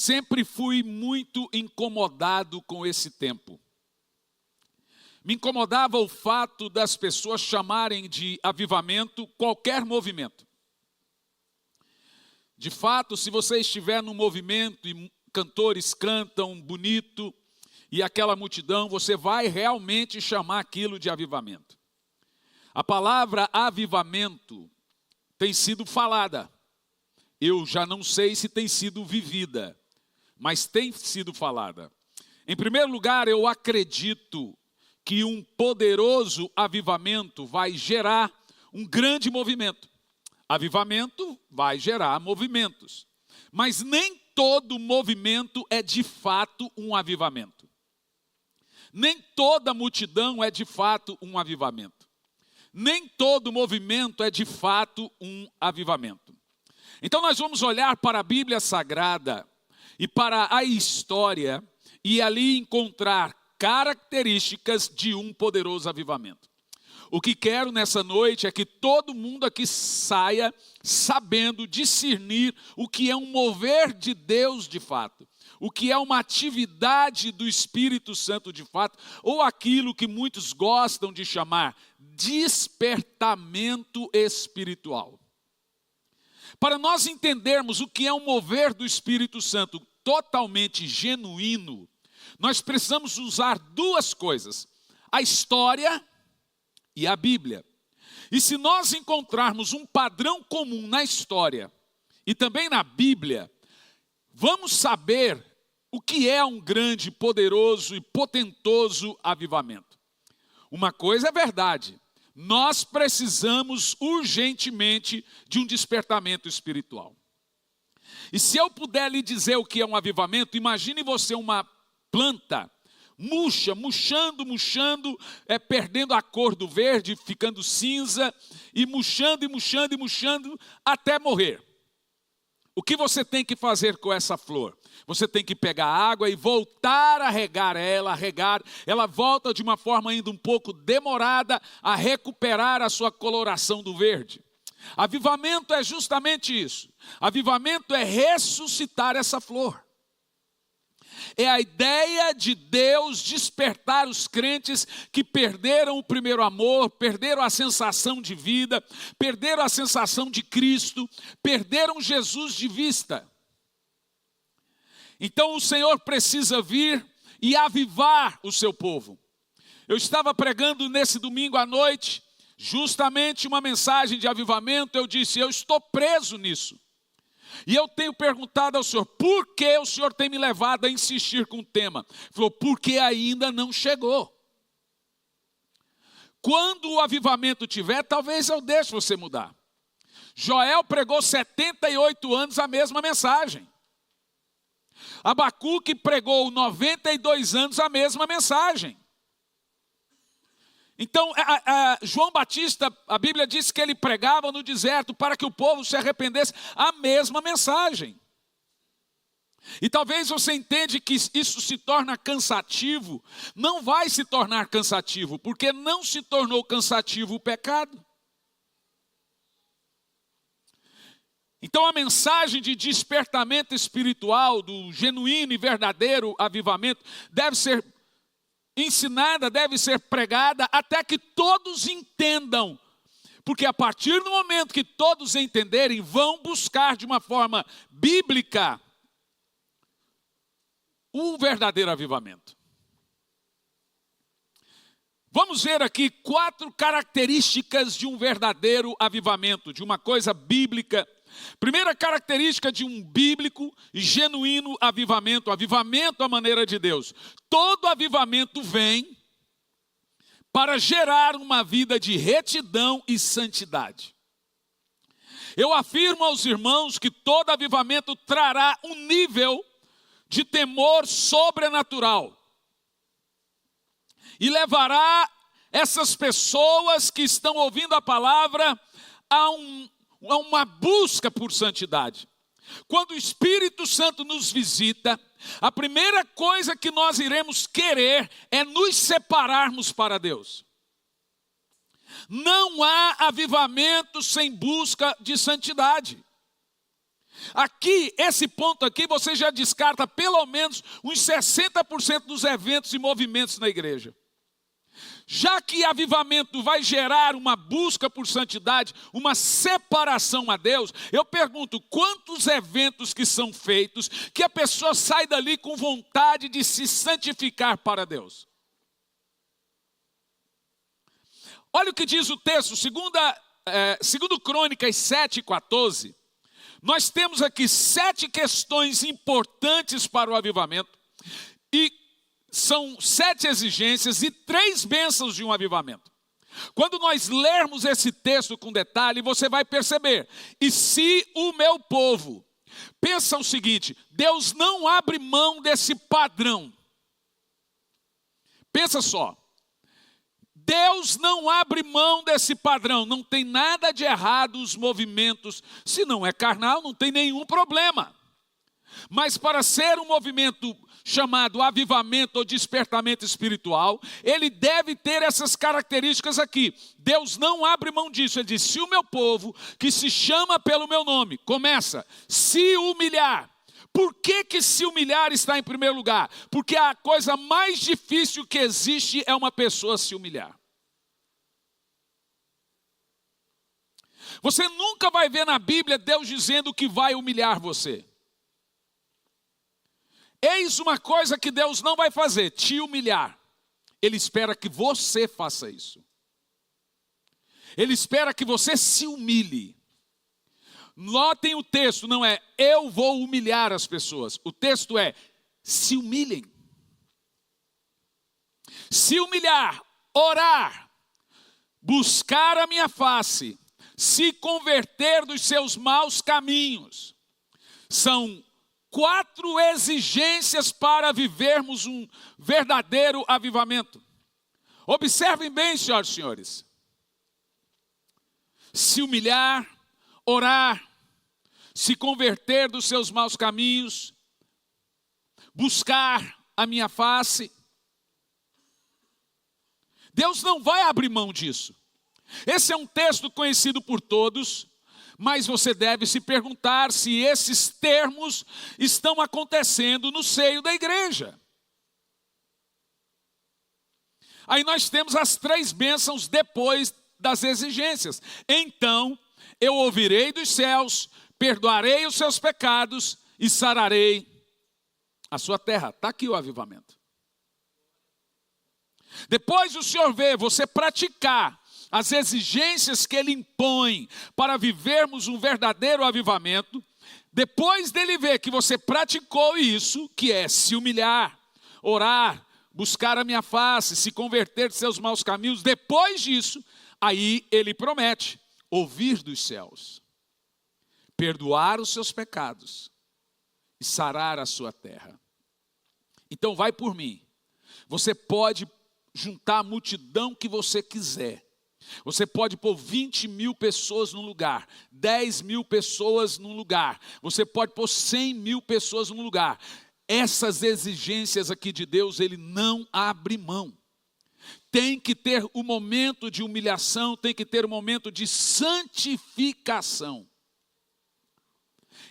sempre fui muito incomodado com esse tempo. Me incomodava o fato das pessoas chamarem de avivamento qualquer movimento. De fato, se você estiver num movimento e cantores cantam bonito e aquela multidão, você vai realmente chamar aquilo de avivamento. A palavra avivamento tem sido falada. Eu já não sei se tem sido vivida, mas tem sido falada. Em primeiro lugar, eu acredito que um poderoso avivamento vai gerar um grande movimento. Avivamento vai gerar movimentos, mas nem todo movimento é de fato um avivamento. Nem toda multidão é de fato um avivamento. Nem todo movimento é de fato um avivamento. Então nós vamos olhar para a Bíblia Sagrada e para a história e ali encontrar características de um poderoso avivamento. O que quero nessa noite é que todo mundo aqui saia sabendo discernir o que é um mover de Deus de fato, o que é uma atividade do Espírito Santo de fato, ou aquilo que muitos gostam de chamar despertamento espiritual. Para nós entendermos o que é um mover do Espírito Santo totalmente genuíno, nós precisamos usar duas coisas: a história e a Bíblia. E se nós encontrarmos um padrão comum na história e também na Bíblia, vamos saber o que é um grande, poderoso e potentoso avivamento. Uma coisa é verdade: nós precisamos urgentemente de um despertamento espiritual. E se eu puder lhe dizer o que é um avivamento, imagine você uma planta murchando, perdendo a cor do verde, ficando cinza, e murchando até morrer. O que você tem que fazer com essa flor? Você tem que pegar água e voltar a regar ela volta de uma forma ainda um pouco demorada a recuperar a sua coloração do verde. Avivamento é justamente isso. Avivamento é ressuscitar essa flor. É a ideia de Deus despertar os crentes que perderam o primeiro amor, perderam a sensação de vida, perderam a sensação de Cristo, perderam Jesus de vista. Então o Senhor precisa vir e avivar o seu povo. Eu estava pregando nesse domingo à noite, justamente uma mensagem de avivamento. Eu disse: eu estou preso nisso. E eu tenho perguntado ao Senhor: por que o Senhor tem me levado a insistir com o tema? Ele falou: porque ainda não chegou. Quando o avivamento tiver, talvez eu deixe você mudar. Joel pregou 78 anos a mesma mensagem. Abacuque pregou 92 anos a mesma mensagem. Então, João Batista, a Bíblia diz que ele pregava no deserto para que o povo se arrependesse, a mesma mensagem. E talvez você entende que isso se torna cansativo. Não vai se tornar cansativo, porque não se tornou cansativo o pecado. Então a mensagem de despertamento espiritual, do genuíno e verdadeiro avivamento, deve ser ensinada, deve ser pregada até que todos entendam. Porque a partir do momento que todos entenderem, vão buscar de uma forma bíblica o verdadeiro avivamento. Vamos ver aqui 4 características de um verdadeiro avivamento, de uma coisa bíblica. Primeira característica de um bíblico e genuíno avivamento, avivamento à maneira de Deus. Todo avivamento vem para gerar uma vida de retidão e santidade. Eu afirmo aos irmãos que todo avivamento trará um nível de temor sobrenatural e levará essas pessoas que estão ouvindo a palavra a uma busca por santidade. Quando o Espírito Santo nos visita, a primeira coisa que nós iremos querer é nos separarmos para Deus. Não há avivamento sem busca de santidade. Aqui, esse ponto aqui, você já descarta pelo menos uns 60% dos eventos e movimentos na igreja. Já que avivamento vai gerar uma busca por santidade, uma separação a Deus, eu pergunto, quantos eventos que são feitos que a pessoa sai dali com vontade de se santificar para Deus? Olha o que diz o texto, segundo Crônicas 7:14, nós temos aqui 7 questões importantes para o avivamento, e são 7 exigências e 3 bênçãos de um avivamento. Quando nós lermos esse texto com detalhe, você vai perceber, e se o meu povo, pensa o seguinte, Deus não abre mão desse padrão. Pensa só, Deus não abre mão desse padrão, não tem nada de errado os movimentos, se não é carnal, não tem nenhum problema. Mas para ser um movimento chamado avivamento ou despertamento espiritual, ele deve ter essas características aqui. Deus não abre mão disso, ele diz, se o meu povo, que se chama pelo meu nome, começa, se humilhar. Por que se humilhar está em primeiro lugar? Porque a coisa mais difícil que existe é uma pessoa se humilhar. Você nunca vai ver na Bíblia Deus dizendo que vai humilhar você. Eis uma coisa que Deus não vai fazer, te humilhar. Ele espera que você faça isso. Ele espera que você se humilhe. Notem o texto, não é eu vou humilhar as pessoas. O texto é se humilhem. Se humilhar, orar, buscar a minha face, se converter dos seus maus caminhos. São 4 exigências para vivermos um verdadeiro avivamento. Observem bem, senhoras e senhores. Se humilhar, orar, se converter dos seus maus caminhos, buscar a minha face. Deus não vai abrir mão disso. Esse é um texto conhecido por todos, mas você deve se perguntar se esses termos estão acontecendo no seio da igreja. Aí nós temos as 3 bênçãos depois das exigências. Então, eu ouvirei dos céus, perdoarei os seus pecados e sararei a sua terra. Está aqui o avivamento. Depois o Senhor vê você praticar as exigências que Ele impõe para vivermos um verdadeiro avivamento. Depois dele ver que você praticou isso, que é se humilhar, orar, buscar a minha face, se converter de seus maus caminhos, depois disso, aí Ele promete ouvir dos céus, perdoar os seus pecados e sarar a sua terra. Então vai por mim. Você pode juntar a multidão que você quiser. Você pode pôr 20.000 pessoas num lugar, 10.000 pessoas num lugar. Você pode pôr 100.000 pessoas num lugar. Essas exigências aqui de Deus, Ele não abre mão. Tem que ter um momento de humilhação, tem que ter um momento de santificação.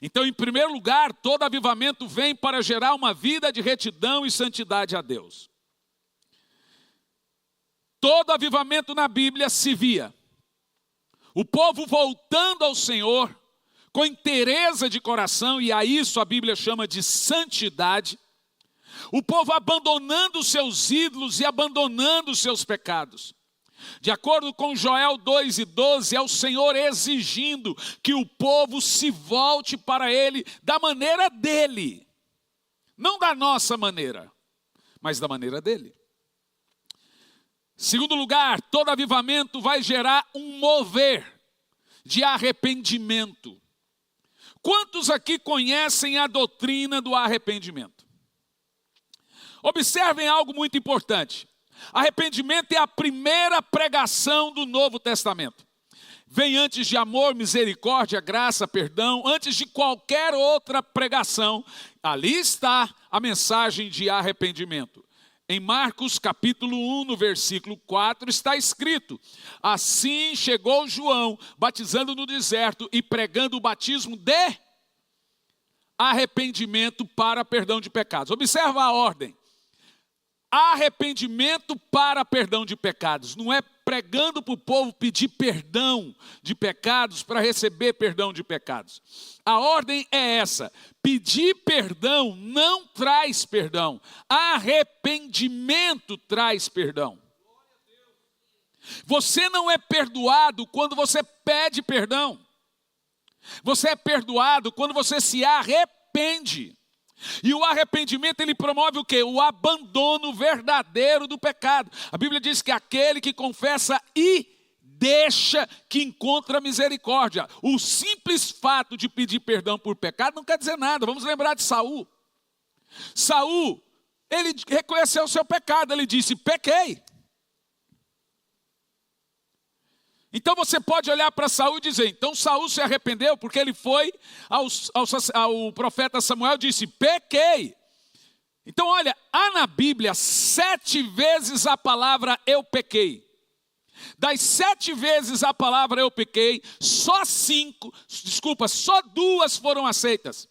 Então, em primeiro lugar, todo avivamento vem para gerar uma vida de retidão e santidade a Deus. Todo avivamento na Bíblia se via o povo voltando ao Senhor com inteireza de coração, e a isso a Bíblia chama de santidade. O povo abandonando os seus ídolos e abandonando os seus pecados. De acordo com Joel 2:12, é o Senhor exigindo que o povo se volte para Ele da maneira dEle. Não da nossa maneira, mas da maneira dEle. Segundo lugar, todo avivamento vai gerar um mover de arrependimento. Quantos aqui conhecem a doutrina do arrependimento? Observem algo muito importante. Arrependimento é a primeira pregação do Novo Testamento. Vem antes de amor, misericórdia, graça, perdão, antes de qualquer outra pregação. Ali está a mensagem de arrependimento. Em Marcos capítulo 1, no versículo 4, está escrito: assim chegou João, batizando no deserto e pregando o batismo de arrependimento para perdão de pecados. Observa a ordem. Arrependimento para perdão de pecados. Não é pregando para o povo pedir perdão de pecados para receber perdão de pecados. A ordem é essa: pedir perdão não traz perdão. Arrependimento traz perdão. Você não é perdoado quando você pede perdão. Você é perdoado quando você se arrepende. E o arrependimento, ele promove o quê? O abandono verdadeiro do pecado. A Bíblia diz que aquele que confessa e deixa que encontra misericórdia. O simples fato de pedir perdão por pecado não quer dizer nada. Vamos lembrar de Saul. Saul, ele reconheceu o seu pecado, ele disse: pequei. Então você pode olhar para Saul e dizer: então Saul se arrependeu porque ele foi ao profeta Samuel e disse: pequei. Então olha, há na Bíblia 7 vezes a palavra eu pequei. Das 7 vezes a palavra eu pequei, só 2 foram aceitas.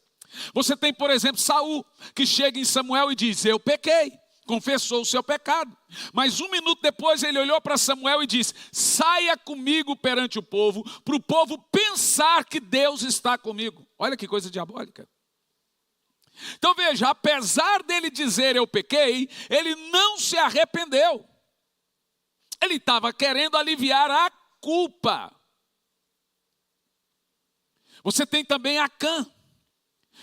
Você tem, por exemplo, Saul, que chega em Samuel e diz: eu pequei. Confessou o seu pecado. Mas 1 minuto depois ele olhou para Samuel e disse: saia comigo perante o povo, para o povo pensar que Deus está comigo. Olha que coisa diabólica. Então veja, apesar dele dizer eu pequei, ele não se arrependeu. Ele estava querendo aliviar a culpa. Você tem também Acã,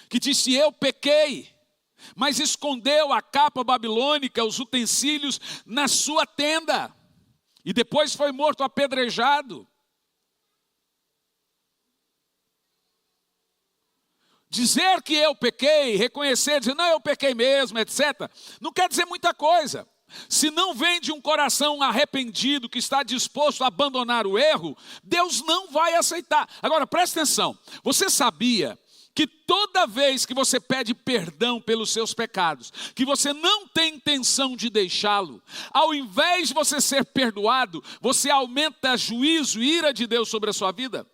que disse eu pequei, mas escondeu a capa babilônica, os utensílios na sua tenda. E depois foi morto apedrejado. Dizer que eu pequei, reconhecer, dizer não, eu pequei mesmo, etc. Não quer dizer muita coisa. Se não vem de um coração arrependido, que está disposto a abandonar o erro, Deus não vai aceitar. Agora, presta atenção. Você sabia que toda vez que você pede perdão pelos seus pecados, que você não tem intenção de deixá-lo, ao invés de você ser perdoado, você aumenta juízo e ira de Deus sobre a sua vida?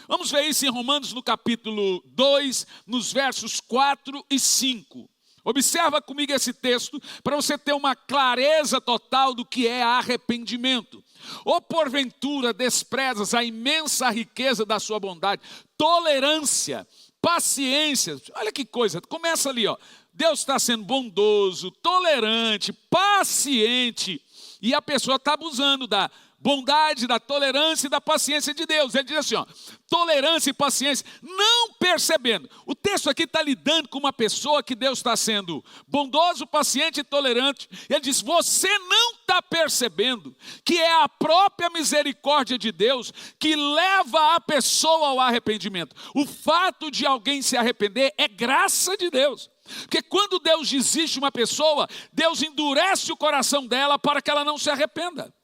Vamos ver isso em Romanos no capítulo 2, nos versos 4 e 5. Observa comigo esse texto para você ter uma clareza total do que é arrependimento. Ou porventura desprezas a imensa riqueza da sua bondade, tolerância, paciência. Olha que coisa, começa ali, ó. Deus está sendo bondoso, tolerante, paciente, e a pessoa está abusando da bondade, da tolerância e da paciência de Deus. Ele diz assim, ó, tolerância e paciência, não percebendo. O texto aqui está lidando com uma pessoa que Deus está sendo bondoso, paciente e tolerante. Ele diz, você não está percebendo que é a própria misericórdia de Deus que leva a pessoa ao arrependimento. O fato de alguém se arrepender é graça de Deus. Porque quando Deus desiste uma pessoa, Deus endurece o coração dela para que ela não se arrependa.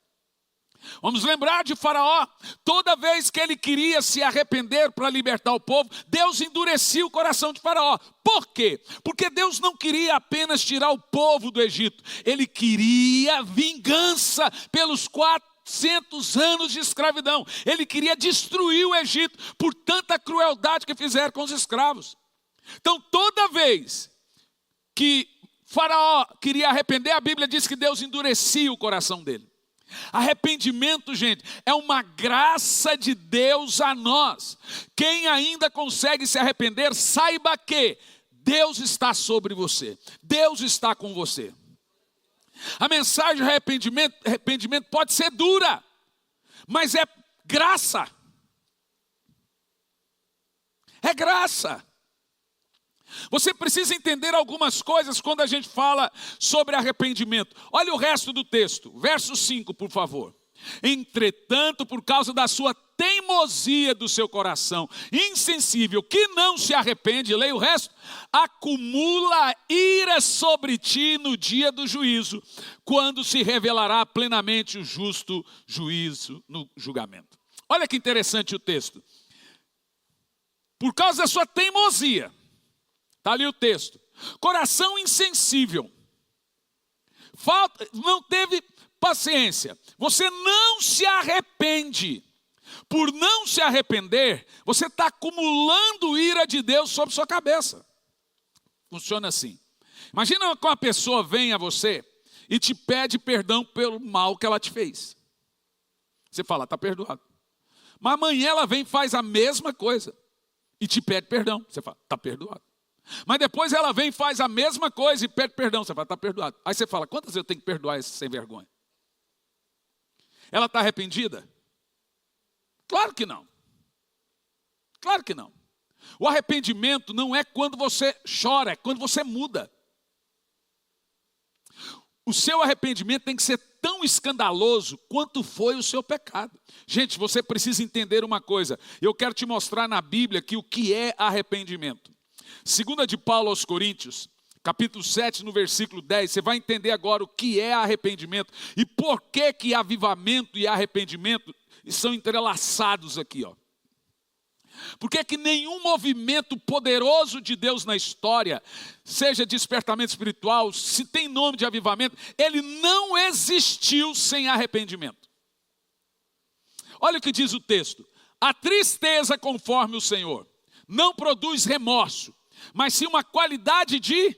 Vamos lembrar de Faraó. Toda vez que ele queria se arrepender para libertar o povo, Deus endurecia o coração de Faraó. Por quê? Porque Deus não queria apenas tirar o povo do Egito. Ele queria vingança pelos 400 anos de escravidão. Ele queria destruir o Egito por tanta crueldade que fizeram com os escravos. Então toda vez que Faraó queria arrepender, a Bíblia diz que Deus endurecia o coração dele. Arrependimento, gente, é uma graça de Deus a nós. Quem ainda consegue se arrepender, saiba que Deus está sobre você. Deus está com você. A mensagem de arrependimento pode ser dura, mas é graça. É graça. Você precisa entender algumas coisas quando a gente fala sobre arrependimento. Olha o resto do texto, verso 5, por favor. Entretanto, por causa da sua teimosia do seu coração, insensível, que não se arrepende, leia o resto, acumula ira sobre ti no dia do juízo, quando se revelará plenamente o justo juízo no julgamento. Olha que interessante o texto. Por causa da sua teimosia, está ali o texto. Coração insensível. Não teve paciência. Você não se arrepende. Por não se arrepender, você está acumulando ira de Deus sobre sua cabeça. Funciona assim. Imagina que uma pessoa vem a você e te pede perdão pelo mal que ela te fez. Você fala, está perdoado. Mas amanhã ela vem e faz a mesma coisa e te pede perdão. Você fala, está perdoado. Mas depois ela vem e faz a mesma coisa e pede perdão. Você fala, está perdoado. Aí você fala, quantas vezes eu tenho que perdoar esse sem vergonha? Ela está arrependida? Claro que não. Claro que não. O arrependimento não é quando você chora, é quando você muda. O seu arrependimento tem que ser tão escandaloso quanto foi o seu pecado. Gente, você precisa entender uma coisa. Eu quero te mostrar na Bíblia que o que é arrependimento. Segunda de Paulo aos Coríntios, capítulo 7, no versículo 10, você vai entender agora o que é arrependimento e por que avivamento e arrependimento são entrelaçados aqui, ó. Porque que nenhum movimento poderoso de Deus na história, seja despertamento espiritual, se tem nome de avivamento, ele não existiu sem arrependimento. Olha o que diz o texto. A tristeza conforme o Senhor não produz remorso, mas sim uma qualidade de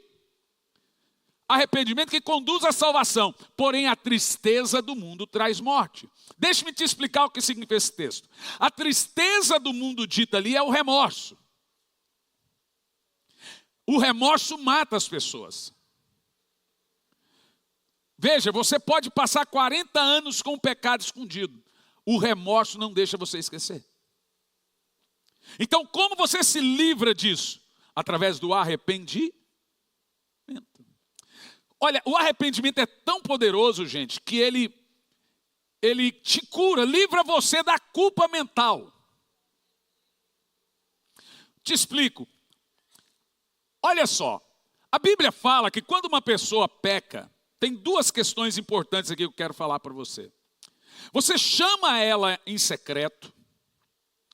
arrependimento que conduz à salvação. Porém, a tristeza do mundo traz morte. Deixe-me te explicar o que significa esse texto. A tristeza do mundo dita ali é o remorso. O remorso mata as pessoas. Veja, você pode passar 40 anos com o pecado escondido. O remorso não deixa você esquecer. Então, como você se livra disso? Através do arrependimento. Olha, o arrependimento é tão poderoso, gente, que ele te cura, livra você da culpa mental. Te explico. Olha só, a Bíblia fala que quando uma pessoa peca, tem duas questões importantes aqui que eu quero falar para você. Você chama ela em secreto,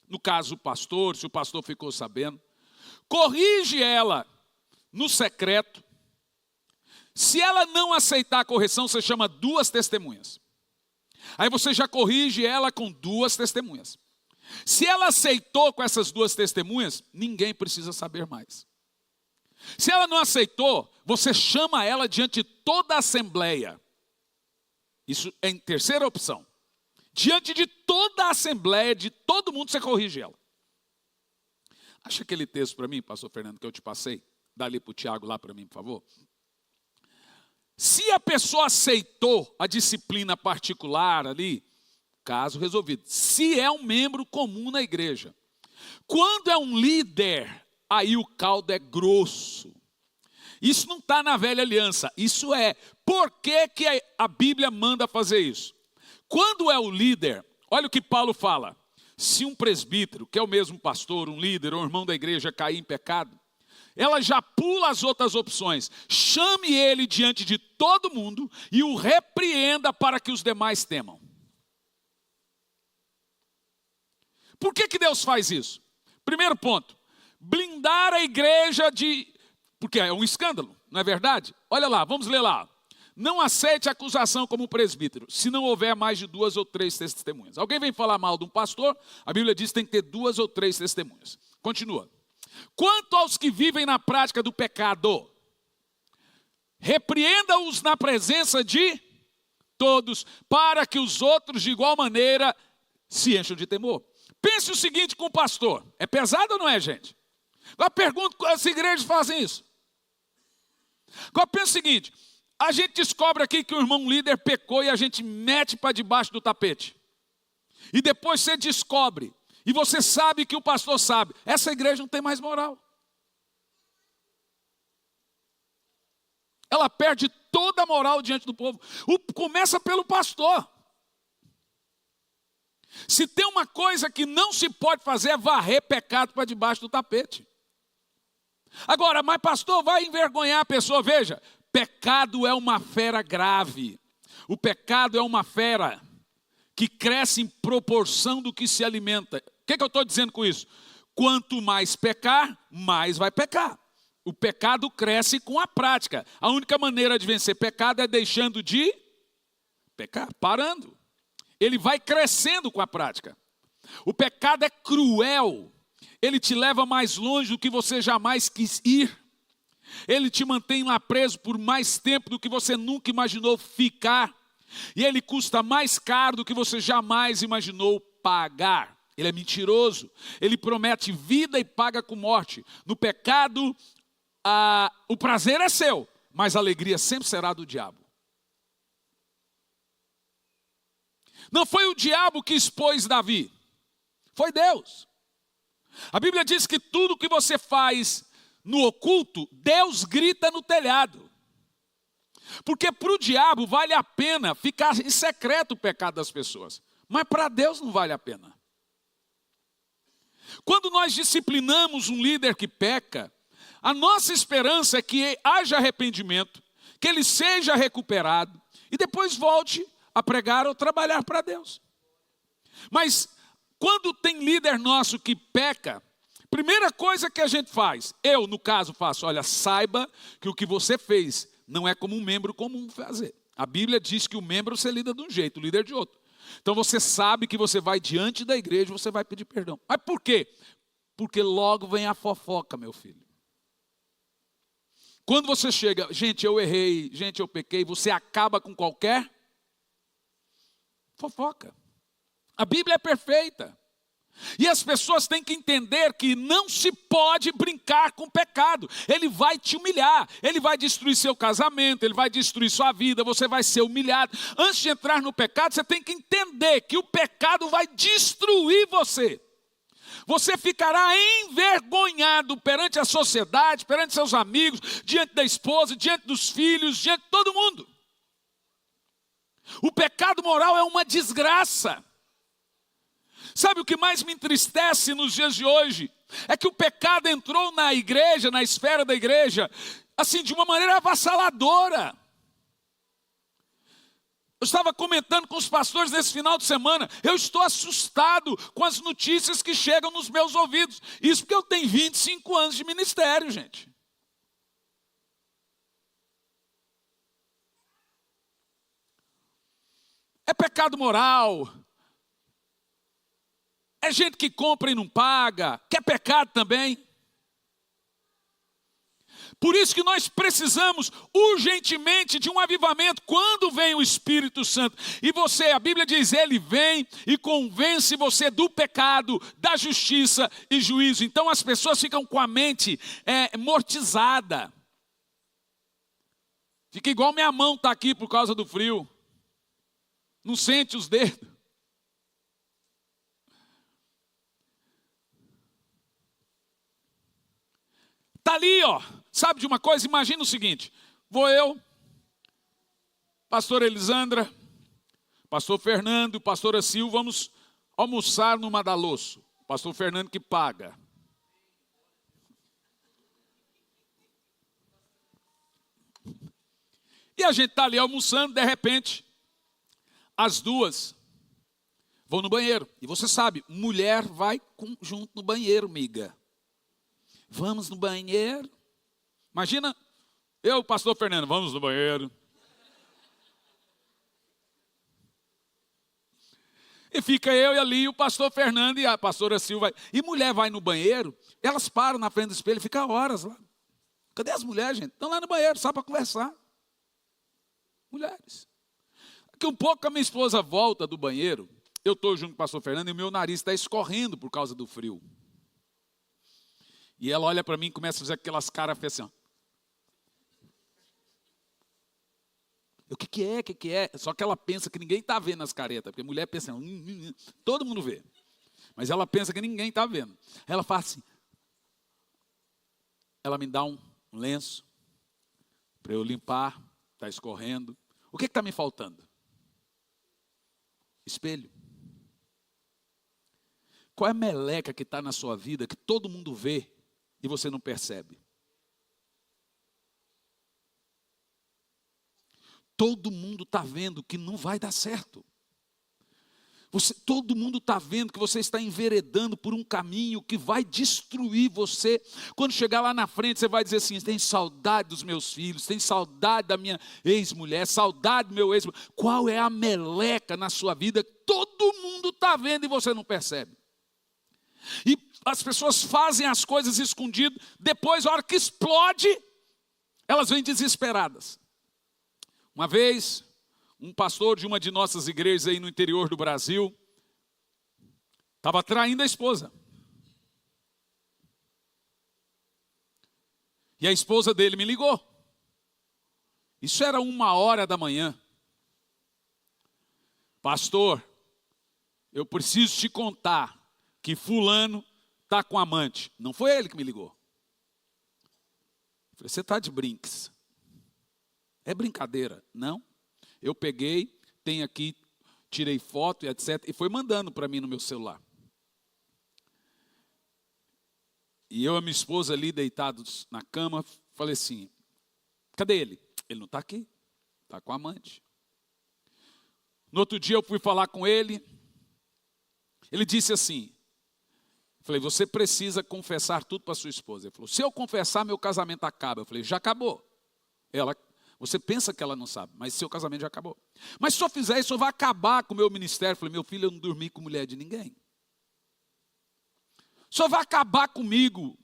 no caso o pastor, se o pastor ficou sabendo, corrige ela no secreto. Se ela não aceitar a correção, você chama duas testemunhas. Aí você já corrige ela com duas testemunhas. Se ela aceitou com essas duas testemunhas, ninguém precisa saber mais. Se ela não aceitou, você chama ela diante de toda a assembleia. Isso é em terceira opção. Diante de toda a assembleia, de todo mundo, você corrige ela. Acha aquele texto para mim, pastor Fernando, que eu te passei? Dá ali para o Tiago lá para mim, por favor. Se a pessoa aceitou a disciplina particular ali, caso resolvido. Se é um membro comum na igreja. Quando é um líder, aí o caldo é grosso. Isso não está na velha aliança. Isso é. Por que a Bíblia manda fazer isso? Quando é o líder, olha o que Paulo fala. Se um presbítero, que é o mesmo pastor, um líder ou um irmão da igreja cair em pecado, ela já pula as outras opções. Chame ele diante de todo mundo e o repreenda para que os demais temam. Por que Deus faz isso? Primeiro ponto, blindar a igreja porque é um escândalo, não é verdade? Olha lá, vamos ler lá. Não aceite a acusação como presbítero, se não houver mais de 2 ou 3 testemunhas. Alguém vem falar mal de um pastor, a Bíblia diz que tem que ter 2 ou 3 testemunhas. Continua. Quanto aos que vivem na prática do pecado, repreenda-os na presença de todos, para que os outros de igual maneira se encham de temor. Pense o seguinte com o pastor, é pesado ou não é, gente? Agora pergunto, as igrejas fazem isso. Agora pensa o seguinte, a gente descobre aqui que o irmão líder pecou e a gente mete para debaixo do tapete. E depois você descobre, e você sabe que o pastor sabe, essa igreja não tem mais moral. Ela perde toda a moral diante do povo. Começa pelo pastor. Se tem uma coisa que não se pode fazer é varrer pecado para debaixo do tapete. Agora, mas pastor, vai envergonhar a pessoa. Veja, pecado é uma fera grave. O pecado é uma fera que cresce em proporção do que se alimenta. O que eu estou dizendo com isso? Quanto mais pecar, mais vai pecar. O pecado cresce com a prática. A única maneira de vencer pecado é deixando de pecar, parando. Ele vai crescendo com a prática. O pecado é cruel. Ele te leva mais longe do que você jamais quis ir. Ele te mantém lá preso por mais tempo do que você nunca imaginou ficar. E ele custa mais caro do que você jamais imaginou pagar. Ele é mentiroso. Ele promete vida e paga com morte. No pecado, o prazer é seu, mas a alegria sempre será do diabo. Não foi o diabo que expôs Davi, foi Deus. A Bíblia diz que tudo que você faz no oculto, Deus grita no telhado. Porque para o diabo vale a pena ficar em secreto o pecado das pessoas, mas para Deus não vale a pena. Quando nós disciplinamos um líder que peca, a nossa esperança é que haja arrependimento, que ele seja recuperado e depois volte a pregar ou trabalhar para Deus. Mas quando tem líder nosso que peca, primeira coisa que a gente faz, eu no caso faço, olha, saiba que o que você fez não é como um membro comum fazer. A Bíblia diz que o membro você lida de um jeito, o líder de outro. Então você sabe que você vai diante da igreja, você vai pedir perdão. Mas por quê? Porque logo vem a fofoca, meu filho. Quando você chega, gente, eu errei, gente, eu pequei, você acaba com qualquer fofoca. A Bíblia é perfeita. E as pessoas têm que entender que não se pode brincar com o pecado. Ele vai te humilhar, ele vai destruir seu casamento, ele vai destruir sua vida, você vai ser humilhado. Antes de entrar no pecado, você tem que entender que o pecado vai destruir você. Você ficará envergonhado perante a sociedade, perante seus amigos, diante da esposa, diante dos filhos, diante de todo mundo. O pecado moral é uma desgraça. Sabe o que mais me entristece nos dias de hoje? É que o pecado entrou na igreja, na esfera da igreja, assim, de uma maneira avassaladora. Eu estava comentando com os pastores nesse final de semana, eu estou assustado com as notícias que chegam nos meus ouvidos. Isso porque eu tenho 25 anos de ministério, gente. É pecado moral. É gente que compra e não paga, que é pecado também. Por isso que nós precisamos urgentemente de um avivamento quando vem o Espírito Santo. E você, a Bíblia diz, ele vem e convence você do pecado, da justiça e juízo. Então as pessoas ficam com a mente mortizada. Fica igual minha mão está aqui por causa do frio. Não sente os dedos. Está ali, ó. Sabe de uma coisa? Imagina o seguinte. Vou eu, pastora Elisandra, pastor Fernando e pastora Sil, vamos almoçar no Madalosso. Pastor Fernando que paga. E a gente está ali almoçando, de repente, as duas vão no banheiro. E você sabe, mulher vai junto no banheiro, miga. Vamos no banheiro. Imagina, eu, o pastor Fernando, vamos no banheiro. E fica eu e ali, o pastor Fernando e a pastora Silva. E mulher vai no banheiro, elas param na frente do espelho e ficam horas lá. Cadê as mulheres, gente? Estão lá no banheiro, só para conversar. Mulheres. Daqui um pouco a minha esposa volta do banheiro, eu estou junto com o pastor Fernando e o meu nariz está escorrendo por causa do frio. E ela olha para mim e começa a fazer aquelas caras assim. O que é? O que é? Só que ela pensa que ninguém está vendo as caretas. Porque a mulher pensa, todo mundo vê. Mas ela pensa que ninguém está vendo. Ela faz assim. Ela me dá um lenço para eu limpar. Está escorrendo. O que está me faltando? Espelho. Qual é a meleca que está na sua vida que todo mundo vê e você não percebe? Todo mundo está vendo que não vai dar certo. Todo mundo está vendo que você está enveredando por um caminho que vai destruir você. Quando chegar lá na frente, você vai dizer assim, tem saudade dos meus filhos, tem saudade da minha ex-mulher, saudade do meu ex-mulher. Qual é a meleca na sua vida? Todo mundo está vendo e você não percebe. E as pessoas fazem as coisas escondidas, depois, a hora que explode, Elas vêm desesperadas. Uma vez, um pastor de uma de nossas igrejas aí no interior do Brasil estava traindo a esposa. E a esposa dele me ligou. Isso era 1h da manhã. Pastor, eu preciso te contar que fulano está com amante. Não foi ele que me ligou. Eu falei, você está de brinques. É brincadeira? Não. Eu peguei, tenho aqui, tirei foto e etc. E foi mandando para mim no meu celular. E eu e minha esposa ali deitados na cama, falei assim, cadê ele? Ele não está aqui, está com a amante. No outro dia eu fui falar com ele, ele disse assim, falei, você precisa confessar tudo para sua esposa. Ele falou, se eu confessar, meu casamento acaba. Eu falei, já acabou. Você pensa que ela não sabe, mas seu casamento já acabou. Mas se eu fizer isso, eu vou acabar com o meu ministério. Eu falei, meu filho, eu não dormi com mulher de ninguém. O senhor vai acabar comigo.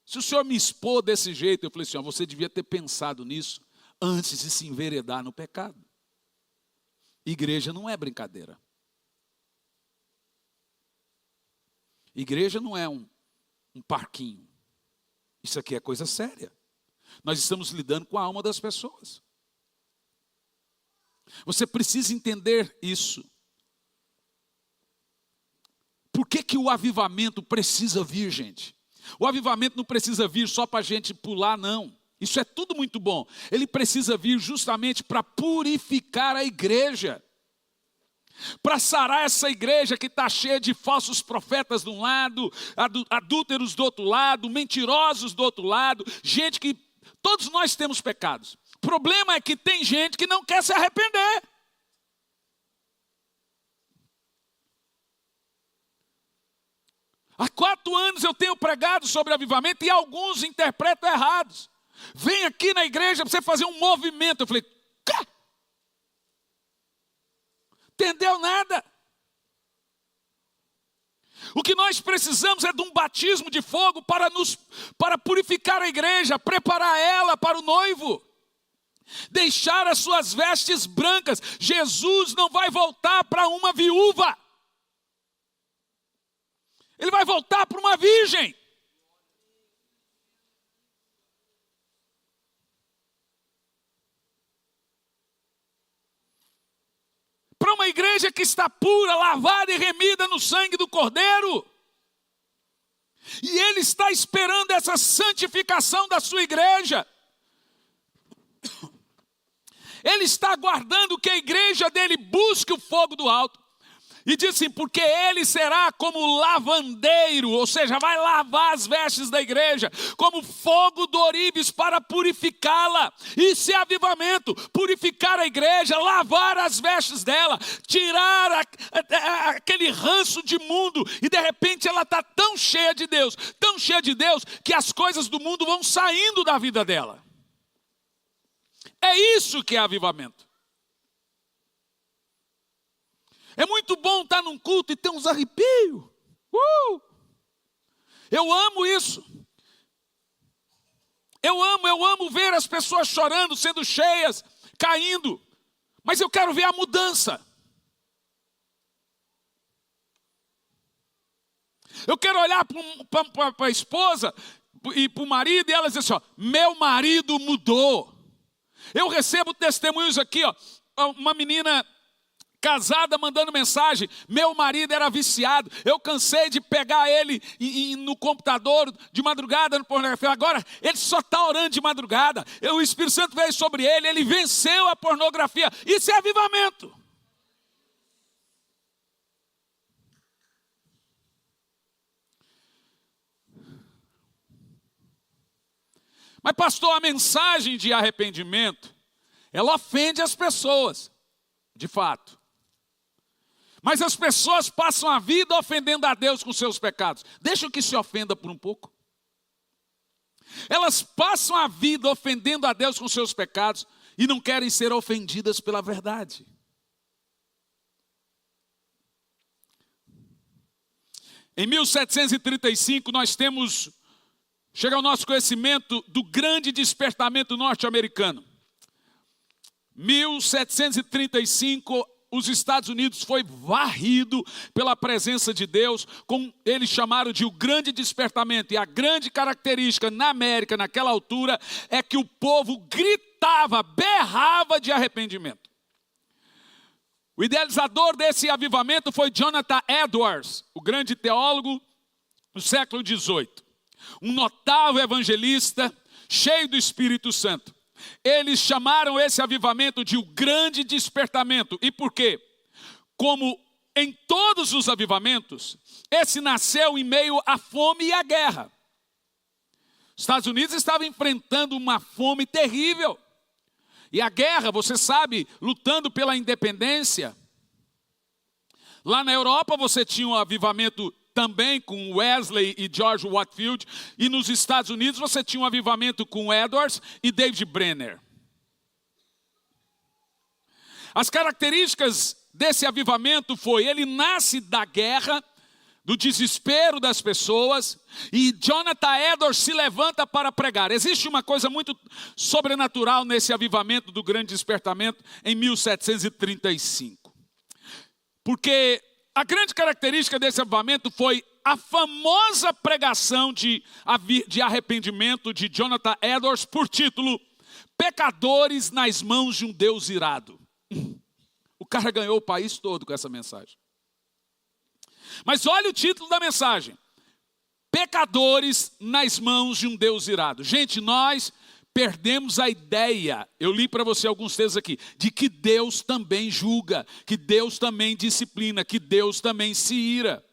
Se o senhor me expor desse jeito, eu falei assim, você devia ter pensado nisso antes de se enveredar no pecado. Igreja não é brincadeira. Igreja não é um parquinho. Isso aqui é coisa séria. Nós estamos lidando com a alma das pessoas. Você precisa entender isso. Por que o avivamento precisa vir, gente? O avivamento não precisa vir só para a gente pular, não. Isso é tudo muito bom. Ele precisa vir justamente para purificar a igreja. Para sarar essa igreja que está cheia de falsos profetas de um lado, adúlteros do outro lado, mentirosos do outro lado, gente que... Todos nós temos pecados. O problema é que tem gente que não quer se arrepender. Há 4 anos eu tenho pregado sobre avivamento e alguns interpretam errados. Vem aqui na igreja para você fazer um movimento. Eu falei, cá? Entendeu nada? O que nós precisamos é de um batismo de fogo para purificar a igreja, preparar ela para o noivo. Deixar as suas vestes brancas. Jesus não vai voltar para uma viúva. Ele vai voltar para uma virgem. Para uma igreja que está pura, lavada e remida no sangue do Cordeiro. E Ele está esperando essa santificação da sua igreja. Ele está aguardando que a igreja dele busque o fogo do alto. E diz assim, porque ele será como lavandeiro, ou seja, vai lavar as vestes da igreja, como fogo do ourives para purificá-la. Isso é avivamento, purificar a igreja, lavar as vestes dela, tirar aquele ranço de mundo. E de repente ela está tão cheia de Deus, que as coisas do mundo vão saindo da vida dela. É isso que é avivamento. É muito bom estar num culto e ter uns arrepios. Eu amo isso. Eu amo ver as pessoas chorando, sendo cheias, caindo. Mas eu quero ver a mudança. Eu quero olhar para a esposa e para o marido e ela dizer assim, ó, meu marido mudou. Eu recebo testemunhos aqui, ó, uma menina casada mandando mensagem, meu marido era viciado, eu cansei de pegar ele no computador de madrugada no pornografia, agora ele só está orando de madrugada, o Espírito Santo veio sobre ele venceu a pornografia. Isso é avivamento. Mas pastor, a mensagem de arrependimento, ela ofende as pessoas, de fato. Mas as pessoas passam a vida ofendendo a Deus com seus pecados. Deixa que se ofenda por um pouco. Elas passam a vida ofendendo a Deus com seus pecados e não querem ser ofendidas pela verdade. Em 1735 nós temos chega ao nosso conhecimento do grande despertamento norte-americano. 1735, os Estados Unidos foi varrido pela presença de Deus, como eles chamaram de o grande despertamento. E a grande característica na América, naquela altura, é que o povo gritava, berrava de arrependimento. O idealizador desse avivamento foi Jonathan Edwards, o grande teólogo do século XVIII. Um notável evangelista, cheio do Espírito Santo. Eles chamaram esse avivamento de o grande despertamento. E por quê? Como em todos os avivamentos, esse nasceu em meio à fome e à guerra. Os Estados Unidos estavam enfrentando uma fome terrível. E a guerra, você sabe, lutando pela independência. Lá na Europa você tinha um avivamento também com Wesley e George Whitefield, e nos Estados Unidos você tinha um avivamento com Edwards e David Brenner. As características desse avivamento ele nasce da guerra, do desespero das pessoas, e Jonathan Edwards se levanta para pregar. Existe uma coisa muito sobrenatural nesse avivamento do grande despertamento em 1735. Porque a grande característica desse avivamento foi a famosa pregação de arrependimento de Jonathan Edwards por título Pecadores nas mãos de um Deus irado. O cara ganhou o país todo com essa mensagem. Mas olha o título da mensagem. Pecadores nas mãos de um Deus irado. Gente, nós perdemos a ideia, eu li para você alguns textos aqui, de que Deus também julga, que Deus também disciplina, que Deus também se ira.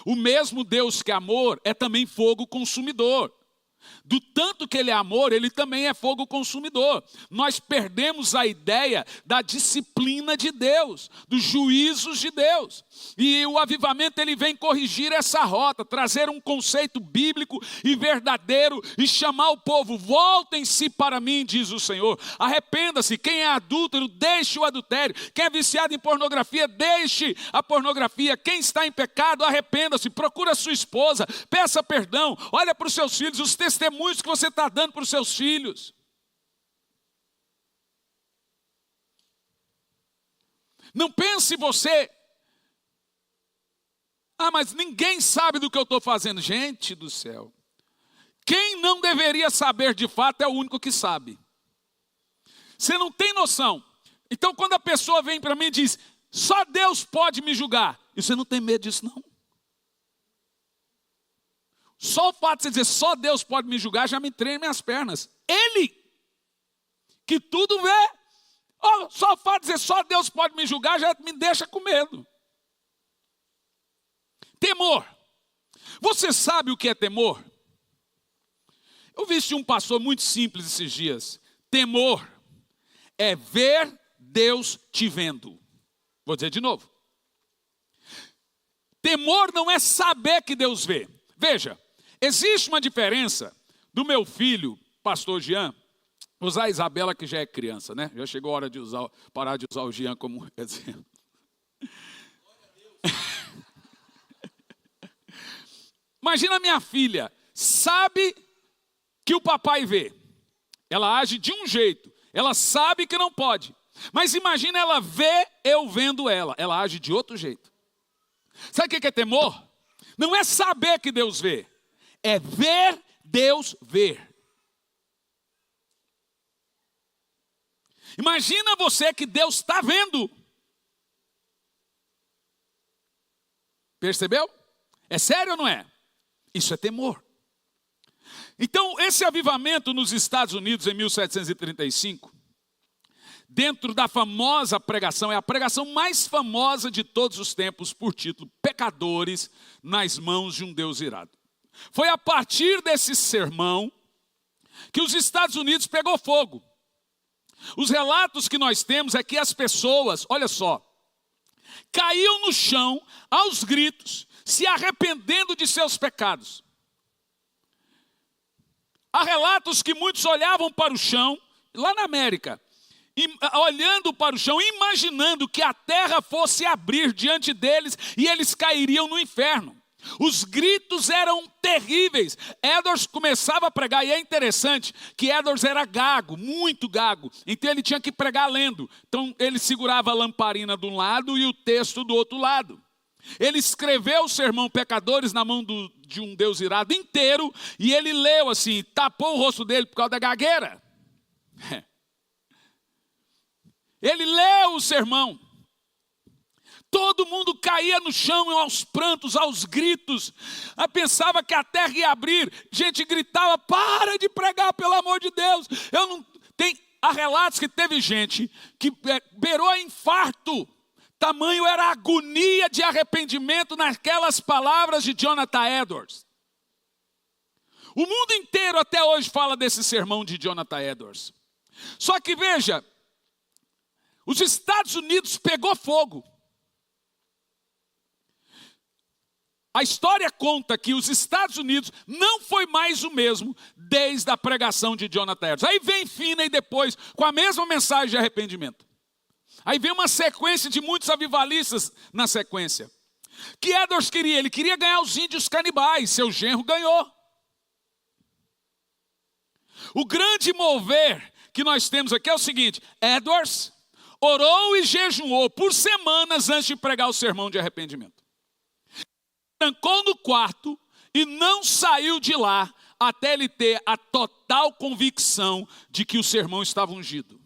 O mesmo Deus que é amor é também fogo consumidor. Do tanto que ele é amor, ele também é fogo consumidor. Nós perdemos a ideia da disciplina de Deus, dos juízos de Deus. E o avivamento ele vem corrigir essa rota, trazer um conceito bíblico e verdadeiro e chamar o povo, voltem-se para mim, diz o Senhor. Arrependa-se, quem é adúltero, deixe o adultério. Quem é viciado em pornografia, deixe a pornografia. Quem está em pecado, arrependa-se, procura a sua esposa, peça perdão, olha para os seus filhos, os testemunhos que você está dando para os seus filhos. Não pense você, mas ninguém sabe do que eu estou fazendo. Gente do céu, quem não deveria saber de fato é o único que sabe. Você não tem noção. Então quando a pessoa vem para mim e diz, só Deus pode me julgar, e você não tem medo disso não? Só o fato de você dizer, só Deus pode me julgar, já me treme as pernas. Ele, que tudo vê, só o fato de dizer, só Deus pode me julgar, já me deixa com medo. Temor. Você sabe o que é temor? Eu vi um pastor muito simples esses dias. Temor é ver Deus te vendo. Vou dizer de novo. Temor não é saber que Deus vê. Veja. Existe uma diferença do meu filho, pastor Jean, usar a Isabela que já é criança, né? Já chegou a hora de parar de usar o Jean como exemplo. Imagina a minha filha, sabe que o papai vê. Ela age de um jeito, ela sabe que não pode. Mas imagina ela ver eu vendo ela, ela age de outro jeito. Sabe o que é temor? Não é saber que Deus vê. É ver Deus ver. Imagina você que Deus está vendo. Percebeu? É sério ou não é? Isso é temor. Então, esse avivamento nos Estados Unidos em 1735, dentro da famosa pregação, é a pregação mais famosa de todos os tempos, por título, Pecadores nas mãos de um Deus irado. Foi a partir desse sermão que os Estados Unidos pegou fogo. Os relatos que nós temos é que as pessoas, olha só, caíam no chão aos gritos, se arrependendo de seus pecados. Há relatos que muitos olhavam para o chão, lá na América, olhando para o chão, imaginando que a terra fosse abrir diante deles e eles cairiam no inferno. Os gritos eram terríveis. Edwards começava a pregar, e é interessante que Edwards era gago, muito gago. Então ele tinha que pregar lendo. Então ele segurava a lamparina de um lado e o texto do outro lado. Ele escreveu o sermão Pecadores na mão de um Deus irado inteiro, e ele leu assim, tapou o rosto dele por causa da gagueira. Ele leu o sermão. Todo mundo caía no chão aos prantos, aos gritos. Pensava que a terra ia abrir. Gente gritava, para de pregar, pelo amor de Deus. Há relatos que teve gente que beirou a infarto. Tamanho era a agonia de arrependimento naquelas palavras de Jonathan Edwards. O mundo inteiro até hoje fala desse sermão de Jonathan Edwards. Só que veja, os Estados Unidos pegou fogo. A história conta que os Estados Unidos não foi mais o mesmo desde a pregação de Jonathan Edwards. Aí vem Finney depois com a mesma mensagem de arrependimento. Aí vem uma sequência de muitos avivalistas na sequência. Que Edwards queria? Ele queria ganhar os índios canibais. Seu genro ganhou. O grande mover que nós temos aqui é o seguinte. Edwards orou e jejuou por semanas antes de pregar o sermão de arrependimento. Trancou no quarto e não saiu de lá até ele ter a total convicção de que o sermão estava ungido.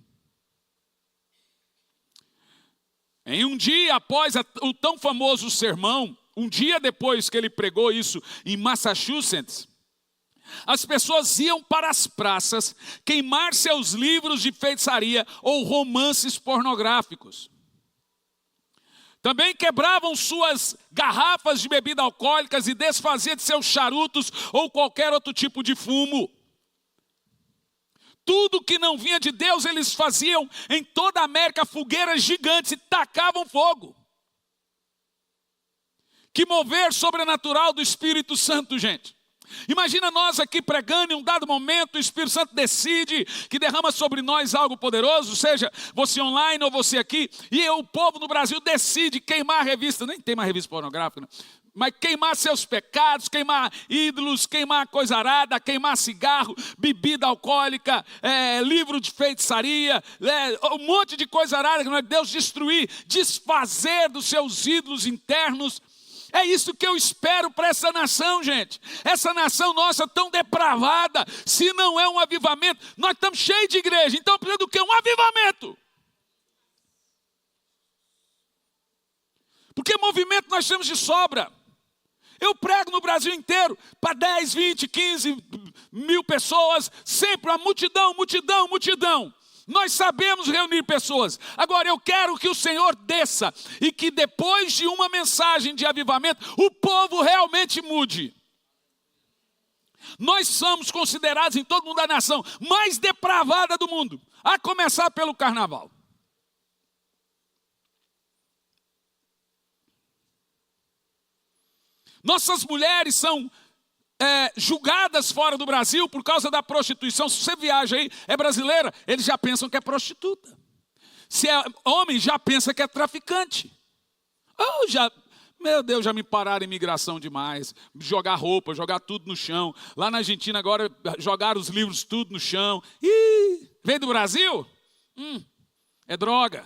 Em um dia após o tão famoso sermão, um dia depois que ele pregou isso em Massachusetts, as pessoas iam para as praças queimar seus livros de feitiçaria ou romances pornográficos. Também quebravam suas garrafas de bebida alcoólicas e desfaziam de seus charutos ou qualquer outro tipo de fumo. Tudo que não vinha de Deus, eles faziam em toda a América fogueiras gigantes e tacavam fogo. Que mover sobrenatural do Espírito Santo, gente. Imagina nós aqui pregando, em um dado momento o Espírito Santo decide que derrama sobre nós algo poderoso, seja você online ou você aqui, e o povo no Brasil decide queimar a revista, nem tem mais revista pornográfica, né? Mas queimar seus pecados, queimar ídolos, queimar coisa arada, queimar cigarro, bebida alcoólica, livro de feitiçaria, um monte de coisa arada que nós Deus destruir, desfazer dos seus ídolos internos. É isso que eu espero para essa nação, gente. Essa nação nossa tão depravada, se não é um avivamento, nós estamos cheios de igreja, então precisa do quê? Um avivamento. Porque movimento nós temos de sobra. Eu prego no Brasil inteiro para 10, 20, 15 mil pessoas, sempre uma multidão, multidão, multidão. Nós sabemos reunir pessoas. Agora eu quero que o Senhor desça e que depois de uma mensagem de avivamento, o povo realmente mude. Nós somos considerados em todo mundo a nação mais depravada do mundo, a começar pelo carnaval. Nossas mulheres são julgadas fora do Brasil por causa da prostituição. Se você viaja aí, é brasileira, eles já pensam que é prostituta. Se é homem, já pensa que é traficante. Meu Deus, já me pararam em imigração demais. Jogar roupa, jogar tudo no chão. Lá na Argentina agora, jogaram os livros tudo no chão. Vem do Brasil? É droga.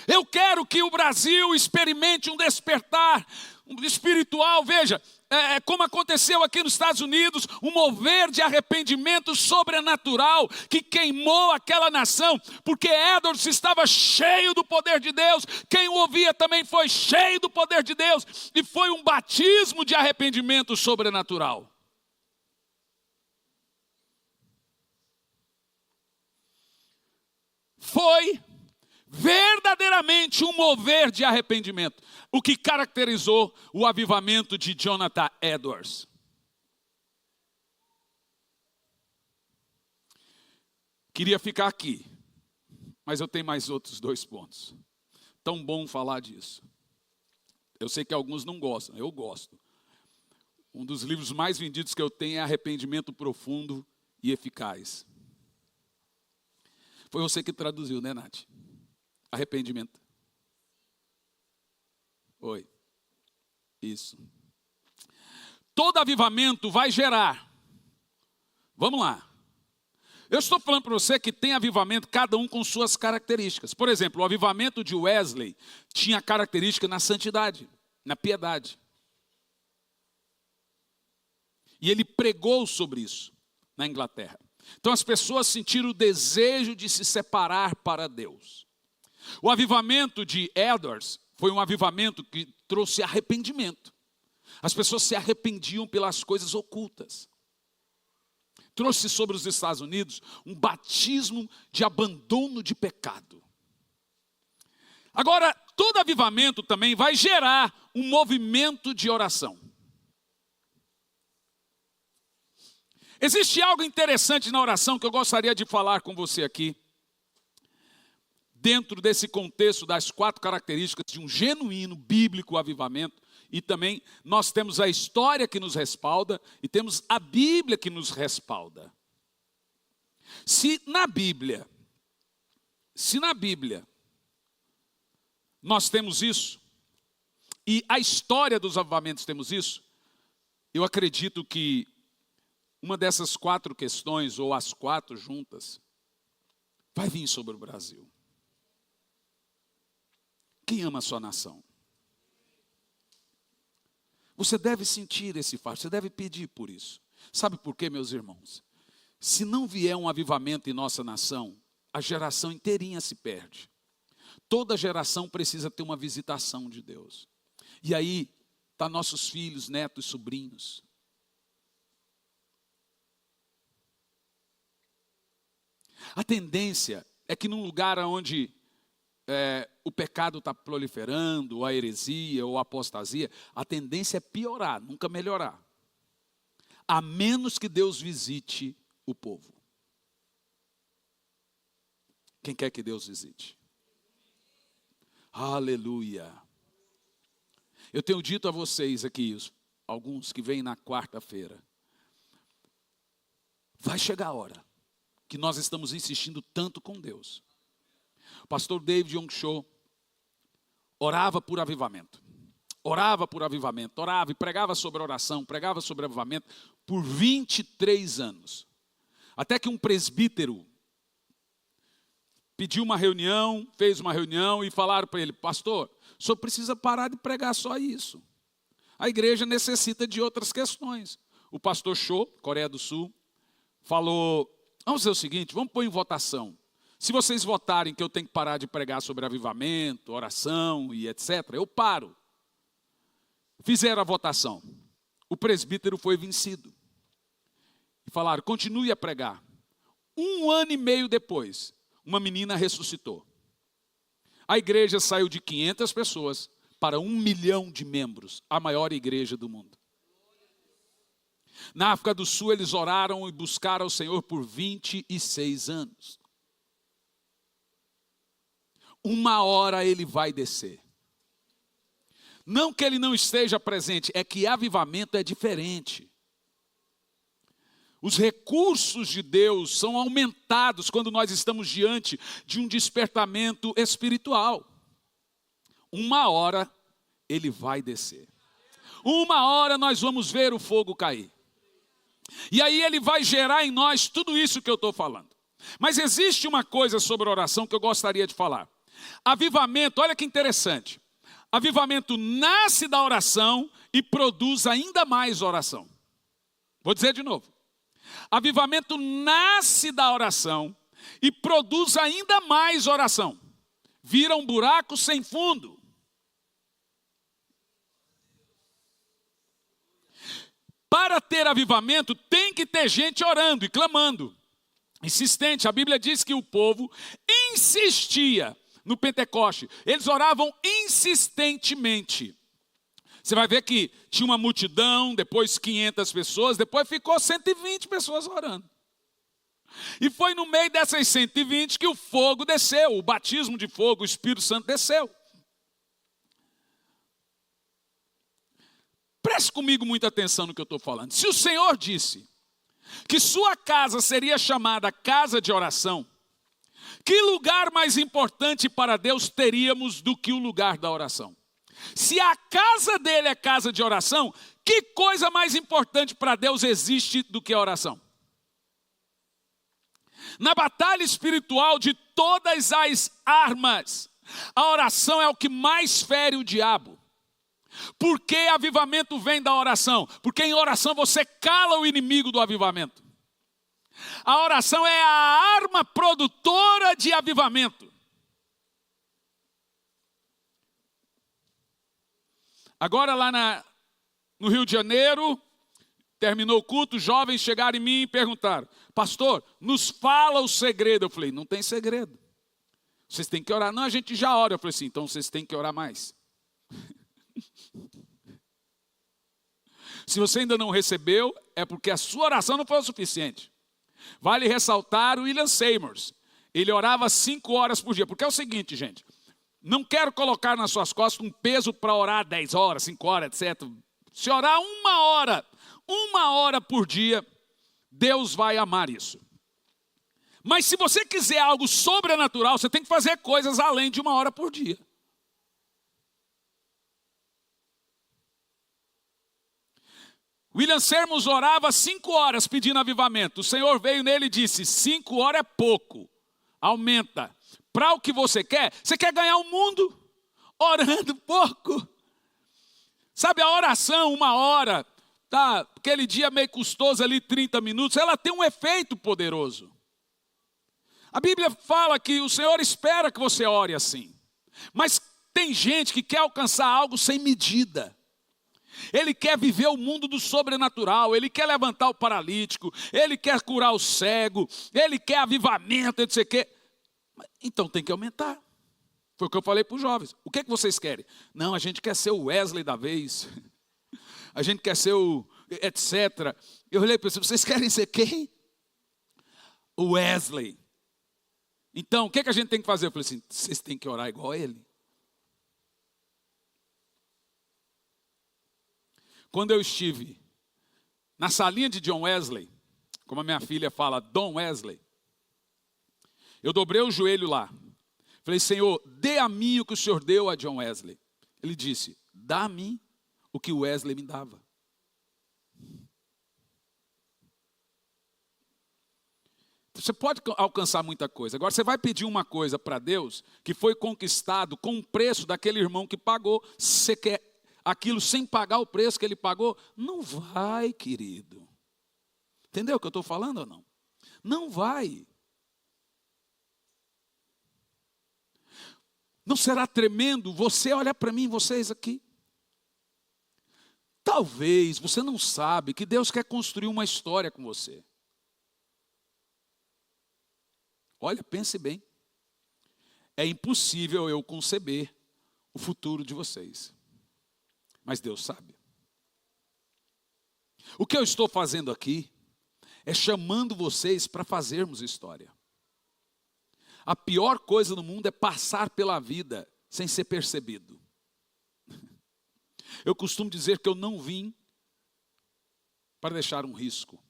Eu quero que o Brasil experimente um despertar espiritual. Veja, como aconteceu aqui nos Estados Unidos, um mover de arrependimento sobrenatural que queimou aquela nação, porque Edwards estava cheio do poder de Deus, quem o ouvia também foi cheio do poder de Deus, e foi um batismo de arrependimento sobrenatural. Foi verdadeiramente um mover de arrependimento, o que caracterizou o avivamento de Jonathan Edwards. Queria ficar aqui, mas eu tenho mais outros 2 pontos. Tão bom falar disso. Eu sei que alguns não gostam, eu gosto. Um dos livros mais vendidos que eu tenho é Arrependimento Profundo e Eficaz. Foi você que traduziu, né, Nath? Arrependimento. Foi. Isso. Todo avivamento vai gerar. Vamos lá. Eu estou falando para você que tem avivamento, cada um com suas características. Por exemplo, o avivamento de Wesley tinha característica na santidade, na piedade. E ele pregou sobre isso na Inglaterra. Então as pessoas sentiram o desejo de se separar para Deus. O avivamento de Edwards foi um avivamento que trouxe arrependimento. As pessoas se arrependiam pelas coisas ocultas. Trouxe sobre os Estados Unidos um batismo de abandono de pecado. Agora, todo avivamento também vai gerar um movimento de oração. Existe algo interessante na oração que eu gostaria de falar com você aqui. Dentro desse contexto das 4 características de um genuíno bíblico avivamento. E também nós temos a história que nos respalda e temos a Bíblia que nos respalda. Se na Bíblia nós temos isso, e a história dos avivamentos temos isso, eu acredito que uma dessas 4 questões, ou as 4 juntas, vai vir sobre o Brasil. Quem ama a sua nação? Você deve sentir esse fato, você deve pedir por isso. Sabe por quê, meus irmãos? Se não vier um avivamento em nossa nação, a geração inteirinha se perde. Toda geração precisa ter uma visitação de Deus. E aí, tá nossos filhos, netos, sobrinhos. A tendência é que num lugar onde o pecado está proliferando, ou a heresia, ou a apostasia, a tendência é piorar, nunca melhorar. A menos que Deus visite o povo. Quem quer que Deus visite? Aleluia. Eu tenho dito a vocês aqui, alguns que vêm na quarta-feira, vai chegar a hora que nós estamos insistindo tanto com Deus. O pastor David Young Cho orava por avivamento. Orava por avivamento, orava e pregava sobre oração, pregava sobre avivamento por 23 anos. Até que um presbítero pediu uma reunião, fez uma reunião e falaram para ele: pastor, o senhor precisa parar de pregar só isso. A igreja necessita de outras questões. O pastor Cho, Coreia do Sul, falou: vamos fazer o seguinte, vamos pôr em votação. Se vocês votarem que eu tenho que parar de pregar sobre avivamento, oração e etc., eu paro. Fizeram a votação. O presbítero foi vencido. E falaram: continue a pregar. 1 ano e meio depois, uma menina ressuscitou. A igreja saiu de 500 pessoas para 1 milhão de membros, a maior igreja do mundo. Na África do Sul, eles oraram e buscaram o Senhor por 26 anos. Uma hora ele vai descer. Não que ele não esteja presente, é que avivamento é diferente. Os recursos de Deus são aumentados quando nós estamos diante de um despertamento espiritual. Uma hora ele vai descer. Uma hora nós vamos ver o fogo cair. E aí ele vai gerar em nós tudo isso que eu estou falando. Mas existe uma coisa sobre oração que eu gostaria de falar. Avivamento, olha que interessante. Avivamento nasce da oração e produz ainda mais oração. Vou dizer de novo. Avivamento nasce da oração e produz ainda mais oração. Vira um buraco sem fundo. Para ter avivamento, tem que ter gente orando e clamando. Insistente, a Bíblia diz que o povo insistia no Pentecoste. Eles oravam insistentemente. Você vai ver que tinha uma multidão, depois 500 pessoas, depois ficou 120 pessoas orando. E foi no meio dessas 120 que o fogo desceu, o batismo de fogo, o Espírito Santo desceu. Preste comigo muita atenção no que eu estou falando. Se o Senhor disse que sua casa seria chamada casa de oração, Que lugar mais importante para Deus teríamos do que o lugar da oração? Se a casa dele é casa de oração, que coisa mais importante para Deus existe do que a oração? Na batalha espiritual de todas as armas, a oração é o que mais fere o diabo. Por que avivamento vem da oração? Porque em oração você cala o inimigo do avivamento. A oração é a arma produtora de avivamento. Agora lá no Rio de Janeiro, terminou o culto, os jovens chegaram em mim e perguntaram: pastor, nos fala o segredo. Eu falei: não tem segredo. Vocês têm que orar. Não, a gente já ora. Eu falei assim: então vocês têm que orar mais. Se você ainda não recebeu, é porque a sua oração não foi o suficiente. Vale ressaltar o William Seymour. Ele orava 5 horas por dia. Porque é o seguinte, gente. Não quero colocar nas suas costas um peso para orar 10 horas, 5 horas, etc. Se orar 1 hora por dia, Deus vai amar isso. Mas se você quiser algo sobrenatural, você tem que fazer coisas além de 1 hora por dia. William Seymour orava 5 horas pedindo avivamento. O Senhor veio nele e disse: 5 horas é pouco, aumenta. Para o que você quer ganhar o mundo orando pouco. Sabe, a oração, 1 hora, tá, aquele dia meio custoso ali, 30 minutos, ela tem um efeito poderoso. A Bíblia fala que o Senhor espera que você ore assim. Mas tem gente que quer alcançar algo sem medida. Ele quer viver o mundo do sobrenatural, ele quer levantar o paralítico, ele quer curar o cego, ele quer avivamento, não sei o quê. Então tem que aumentar. Foi o que eu falei para os jovens. O que é que vocês querem? Não, a gente quer ser o Wesley da vez. A gente quer ser o etc. Eu olhei para eles: vocês querem ser quem? O Wesley. Então, o que é que a gente tem que fazer? Eu falei assim: vocês têm que orar igual a ele. Quando eu estive na salinha de John Wesley, como a minha filha fala, Dom Wesley, eu dobrei o joelho lá. Falei: Senhor, dê a mim o que o Senhor deu a John Wesley. Ele disse: dá a mim o que o Wesley me dava. Você pode alcançar muita coisa. Agora você vai pedir uma coisa para Deus que foi conquistado com o preço daquele irmão que pagou. Você quer aquilo sem pagar o preço que ele pagou? Não vai, querido. Entendeu o que eu estou falando ou não? Não vai. Não será tremendo você olhar para mim, vocês aqui? Talvez você não sabe que Deus quer construir uma história com você. Olha, pense bem. É impossível eu conceber o futuro de vocês. Mas Deus sabe. O que eu estou fazendo aqui é chamando vocês para fazermos história. A pior coisa no mundo é passar pela vida sem ser percebido. Eu costumo dizer que eu não vim para deixar um risco.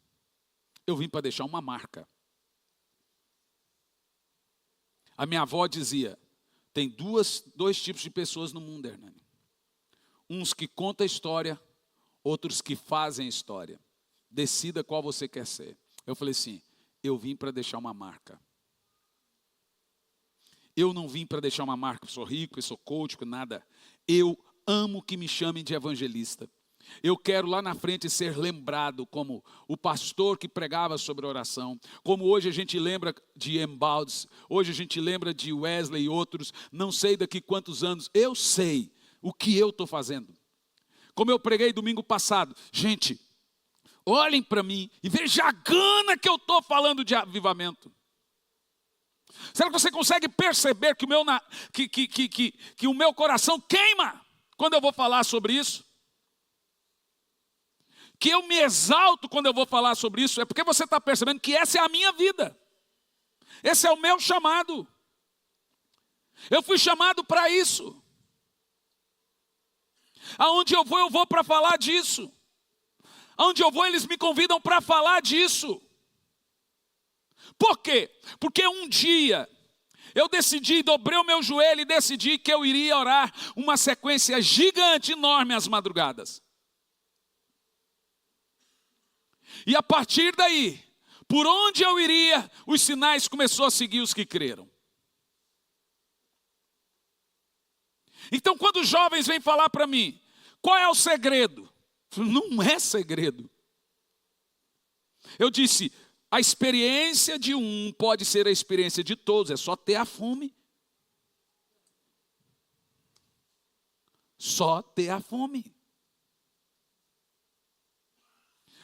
Eu vim para deixar uma marca. A minha avó dizia: tem dois tipos de pessoas no mundo, Hernani. Uns que contam a história, outros que fazem a história. Decida qual você quer ser. Eu falei assim: eu vim para deixar uma marca. Eu não vim para deixar uma marca, eu sou rico, eu sou coach, nada. Eu amo que me chamem de evangelista. Eu quero lá na frente ser lembrado como o pastor que pregava sobre oração. Como hoje a gente lembra de Embaldes, hoje a gente lembra de Wesley e outros. Não sei daqui quantos anos, eu sei o que eu estou fazendo. Como eu preguei domingo passado. Gente, olhem para mim e vejam a gana que eu estou falando de avivamento. Será que você consegue perceber que o meu coração queima quando eu vou falar sobre isso? Que eu me exalto quando eu vou falar sobre isso? É porque você está percebendo que essa é a minha vida. Esse é o meu chamado. Eu fui chamado para isso. Aonde eu vou para falar disso. Aonde eu vou, eles me convidam para falar disso. Por quê? Porque um dia eu decidi, dobrei o meu joelho e decidi que eu iria orar uma sequência gigante, enorme às madrugadas. E a partir daí, por onde eu iria, os sinais começaram a seguir os que creram. Então, quando os jovens vêm falar para mim, qual é o segredo? Não é segredo. Eu disse, a experiência de um pode ser a experiência de todos, é só ter a fome. Só ter a fome.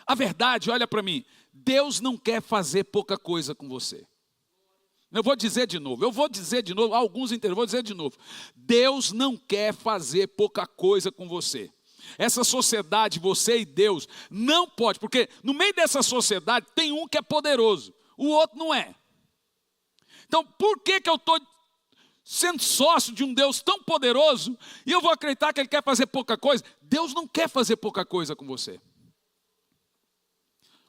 A verdade, olha para mim, Deus não quer fazer pouca coisa com você. Eu vou dizer de novo, alguns entenderam, vou dizer de novo. Deus não quer fazer pouca coisa com você. Essa sociedade, você e Deus, não pode, porque no meio dessa sociedade tem um que é poderoso, o outro não é. Então, por que eu estou sendo sócio de um Deus tão poderoso e eu vou acreditar que Ele quer fazer pouca coisa? Deus não quer fazer pouca coisa com você.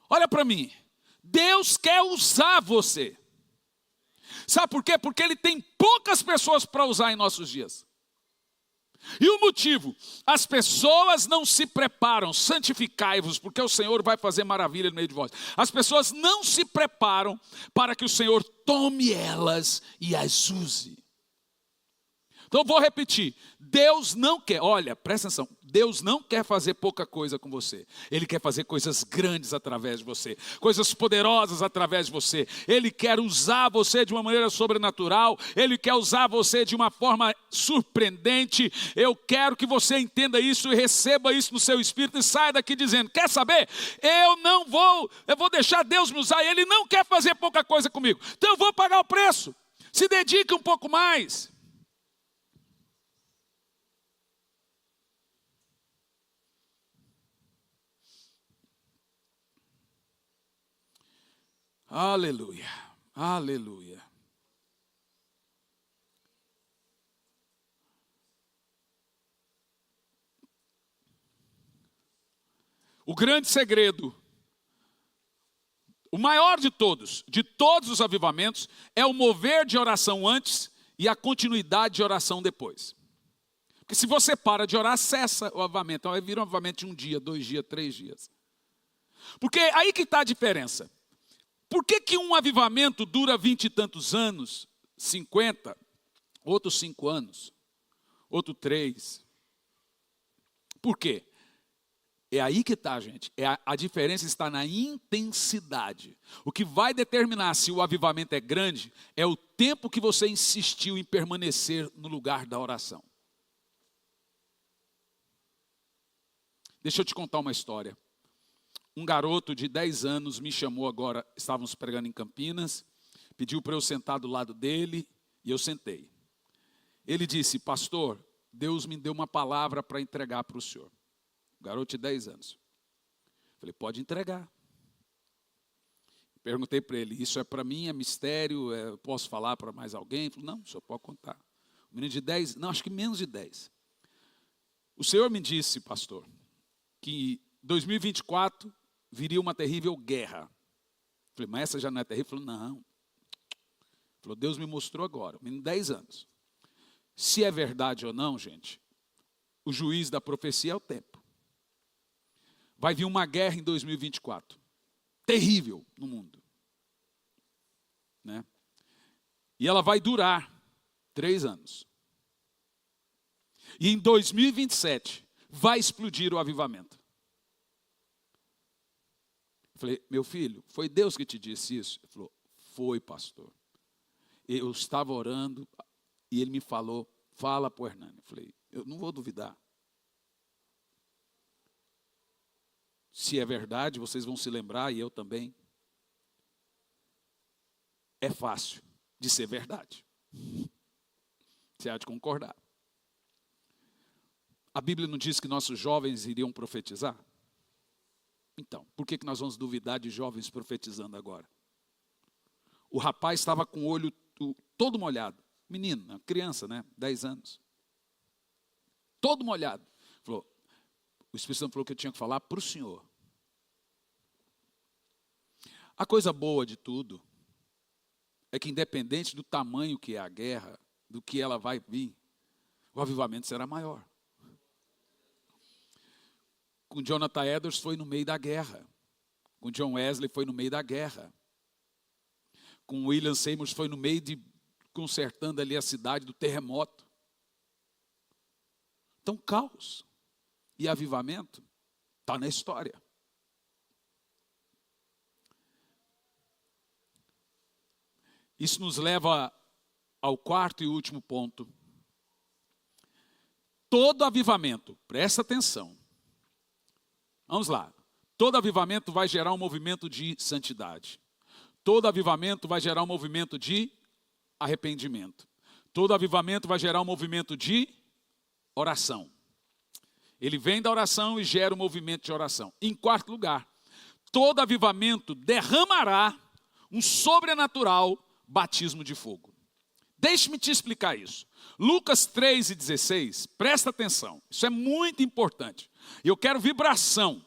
Olha para mim, Deus quer usar você. Sabe por quê? Porque Ele tem poucas pessoas para usar em nossos dias. E o motivo, as pessoas não se preparam, santificai-vos, porque o Senhor vai fazer maravilha no meio de vós. As pessoas não se preparam para que o Senhor tome elas e as use. Então vou repetir, Deus não quer, olha, presta atenção, Deus não quer fazer pouca coisa com você. Ele quer fazer coisas grandes através de você, coisas poderosas através de você. Ele quer usar você de uma maneira sobrenatural, Ele quer usar você de uma forma surpreendente. Eu quero que você entenda isso e receba isso no seu espírito e saia daqui dizendo, quer saber? Eu vou deixar Deus me usar e Ele não quer fazer pouca coisa comigo. Então eu vou pagar o preço, se dedique um pouco mais. Aleluia, aleluia. O grande segredo, o maior de todos os avivamentos, é o mover de oração antes e a continuidade de oração depois. Porque se você para de orar, cessa o avivamento. Então, vai vir um avivamento de 1 dia, 2 dias, 3 dias. Porque aí que está a diferença. Por que um avivamento dura 20 e tantos anos, 50, outros 5 anos, outro 3? Por quê? É aí que está, gente. A diferença está na intensidade. O que vai determinar se o avivamento é grande é o tempo que você insistiu em permanecer no lugar da oração. Deixa eu te contar uma história. Um garoto de 10 anos me chamou agora, estávamos pregando em Campinas, pediu para eu sentar do lado dele e eu sentei. Ele disse, pastor, Deus me deu uma palavra para entregar para o senhor. Um garoto de 10 anos. Falei, pode entregar. Perguntei para ele, isso é para mim, é mistério, posso falar para mais alguém? Ele falou, não, o senhor pode contar. O menino de 10, não, acho que menos de 10. O senhor me disse, pastor, que 2024 viria uma terrível guerra. Falei, mas essa já não é terrível? Ele falou, não. Ele falou, Deus me mostrou agora, menino de 10 anos. Se é verdade ou não, gente, o juiz da profecia é o tempo. Vai vir uma guerra em 2024. Terrível no mundo. Né? E ela vai durar 3 anos. E em 2027 vai explodir o avivamento. Falei, meu filho, foi Deus que te disse isso? Ele falou, foi, pastor. Eu estava orando e ele me falou, fala para o Hernani. Eu falei, eu não vou duvidar. Se é verdade, vocês vão se lembrar e eu também. É fácil de ser verdade. Você há de concordar. A Bíblia não diz que nossos jovens iriam profetizar? Então, por que nós vamos duvidar de jovens profetizando agora? O rapaz estava com o olho todo molhado. Menino, criança, né? 10 anos. Todo molhado. Falou, o Espírito Santo falou que eu tinha que falar para o senhor. A coisa boa de tudo é que independente do tamanho que é a guerra, do que ela vai vir, o avivamento será maior. Com Jonathan Edwards foi no meio da guerra. Com John Wesley foi no meio da guerra. Com William Seymour foi no meio de consertando ali a cidade do terremoto. Então, caos e avivamento está na história. Isso nos leva ao quarto e último ponto. Todo avivamento, presta atenção. Vamos lá. Todo avivamento vai gerar um movimento de santidade. Todo avivamento vai gerar um movimento de arrependimento. Todo avivamento vai gerar um movimento de oração. Ele vem da oração e gera um movimento de oração. Em quarto lugar, todo avivamento derramará um sobrenatural batismo de fogo. Deixe-me te explicar isso. Lucas 3:16, presta atenção. Isso é muito importante. Eu quero vibração.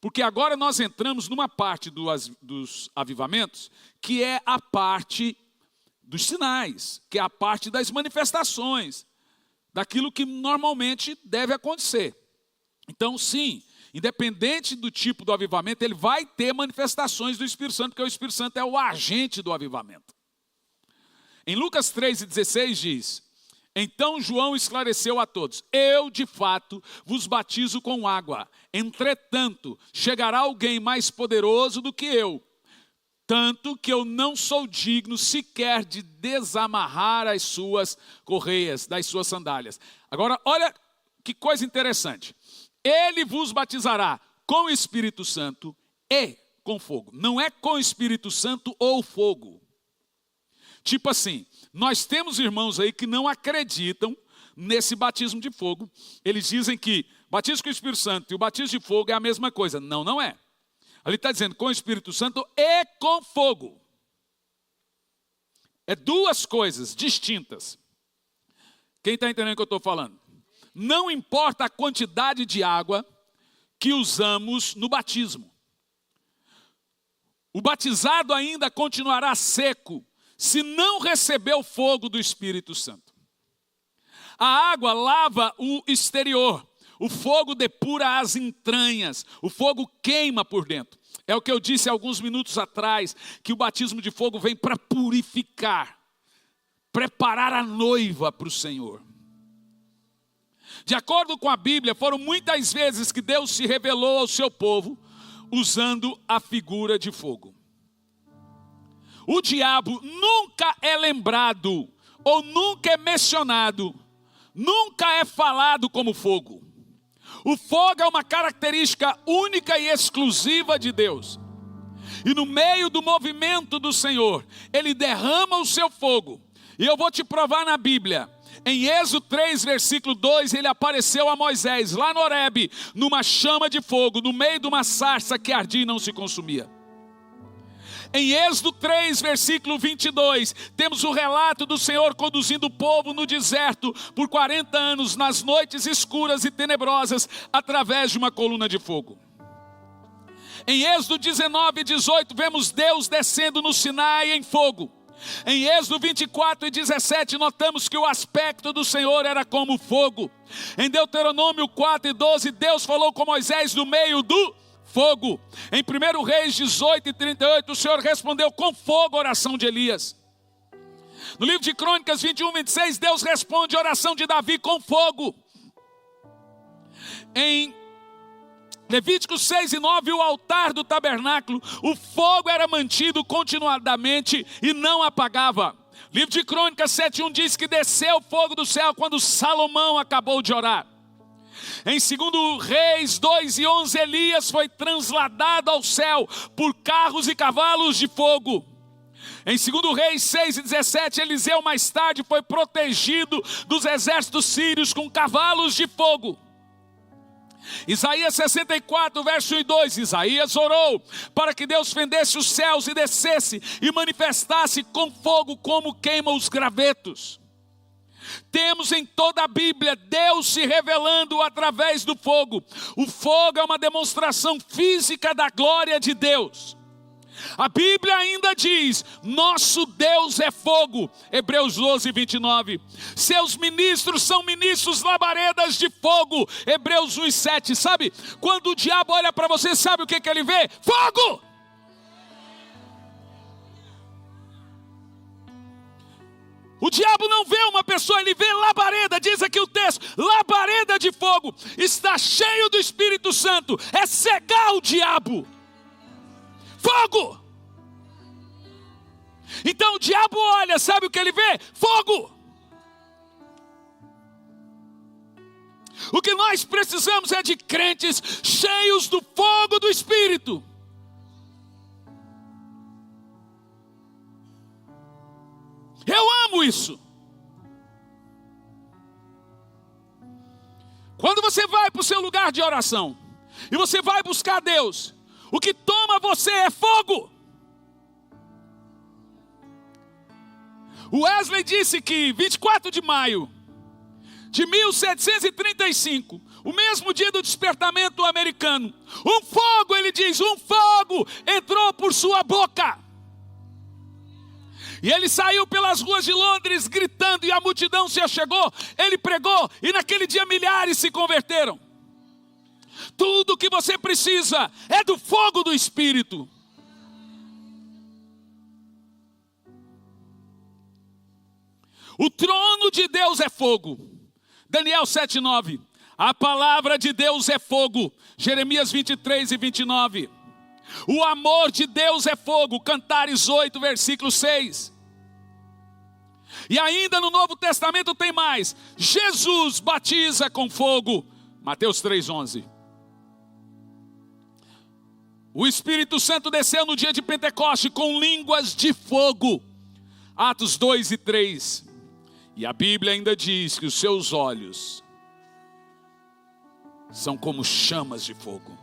Porque agora nós entramos numa parte dos avivamentos, que é a parte dos sinais, que é a parte das manifestações, daquilo que normalmente deve acontecer. Então, sim, independente do tipo do avivamento, ele vai ter manifestações do Espírito Santo, porque o Espírito Santo é o agente do avivamento. Em Lucas 3:16 diz: então João esclareceu a todos: eu de fato vos batizo com água, entretanto chegará alguém mais poderoso do que eu, tanto que eu não sou digno sequer de desamarrar as suas correias, das suas sandálias. Agora, olha que coisa interessante. Ele vos batizará com o Espírito Santo e com fogo. Não é com o Espírito Santo ou fogo. Tipo assim, nós temos irmãos aí que não acreditam nesse batismo de fogo. Eles dizem que batismo com o Espírito Santo e o batismo de fogo é a mesma coisa. Não, não é. Ali está dizendo com o Espírito Santo e com fogo. É duas coisas distintas. Quem está entendendo o que eu estou falando? Não importa a quantidade de água que usamos no batismo. O batizado ainda continuará seco se não receber o fogo do Espírito Santo. A água lava o exterior. O fogo depura as entranhas. O fogo queima por dentro. É o que eu disse alguns minutos atrás, que o batismo de fogo vem para purificar, preparar a noiva para o Senhor. De acordo com a Bíblia, foram muitas vezes que Deus se revelou ao seu povo usando a figura de fogo. O diabo nunca é lembrado ou nunca é mencionado, nunca é falado como fogo. O fogo é uma característica única e exclusiva de Deus. E no meio do movimento do Senhor, Ele derrama o seu fogo. E eu vou te provar na Bíblia. Em Êxodo 3, versículo 2, Ele apareceu a Moisés, lá no Horebe, numa chama de fogo, no meio de uma sarça que ardia e não se consumia. Em Êxodo 3, versículo 22, temos o relato do Senhor conduzindo o povo no deserto por 40 anos, nas noites escuras e tenebrosas, através de uma coluna de fogo. Em Êxodo 19, 18, vemos Deus descendo no Sinai em fogo. Em Êxodo 24 e 17, notamos que o aspecto do Senhor era como fogo. Em Deuteronômio 4 e 12, Deus falou com Moisés no meio do fogo. Em 1 Reis 18 e 38, o Senhor respondeu com fogo a oração de Elias. No livro de Crônicas 21 e 26, Deus responde a oração de Davi com fogo. Em Levíticos 6 e 9, o altar do tabernáculo, o fogo era mantido continuadamente e não apagava. Livro de Crônicas 7 e 1 diz que desceu o fogo do céu quando Salomão acabou de orar. Em 2 Reis 2 e 11, Elias foi trasladado ao céu por carros e cavalos de fogo. Em 2 Reis 6 e 17, Eliseu mais tarde foi protegido dos exércitos sírios com cavalos de fogo. Isaías 64, verso 1 e 2, Isaías orou para que Deus fendesse os céus e descesse e manifestasse com fogo como queima os gravetos. Temos em toda a Bíblia Deus se revelando através do fogo. O fogo é uma demonstração física da glória de Deus. A Bíblia ainda diz, nosso Deus é fogo, Hebreus 12, 29. Seus ministros são ministros labaredas de fogo, Hebreus 1, 7. Sabe, quando o diabo olha para você, sabe o que ele vê? Fogo! O diabo não vê uma pessoa, ele vê labareda, diz aqui o texto, labareda de fogo. Está cheio do Espírito Santo, é cegar o diabo. Fogo! Então o diabo olha, sabe o que ele vê? Fogo! O que nós precisamos é de crentes cheios do fogo do Espírito. Eu amo isso. Quando você vai para o seu lugar de oração e você vai buscar Deus, o que toma você é fogo. O Wesley disse que 24 de maio de 1735, o mesmo dia do despertamento americano, um fogo, ele diz, um fogo entrou por sua boca. E ele saiu pelas ruas de Londres gritando, e a multidão se achegou. Ele pregou, e naquele dia milhares se converteram. Tudo o que você precisa é do fogo do Espírito. O trono de Deus é fogo. Daniel 7:9. A palavra de Deus é fogo. Jeremias 23 e 29. O amor de Deus é fogo. Cantares 8, versículo 6. E ainda no Novo Testamento tem mais. Jesus batiza com fogo. Mateus 3:11. O Espírito Santo desceu no dia de Pentecoste com línguas de fogo. Atos 2 e 3. E a Bíblia ainda diz que os seus olhos são como chamas de fogo.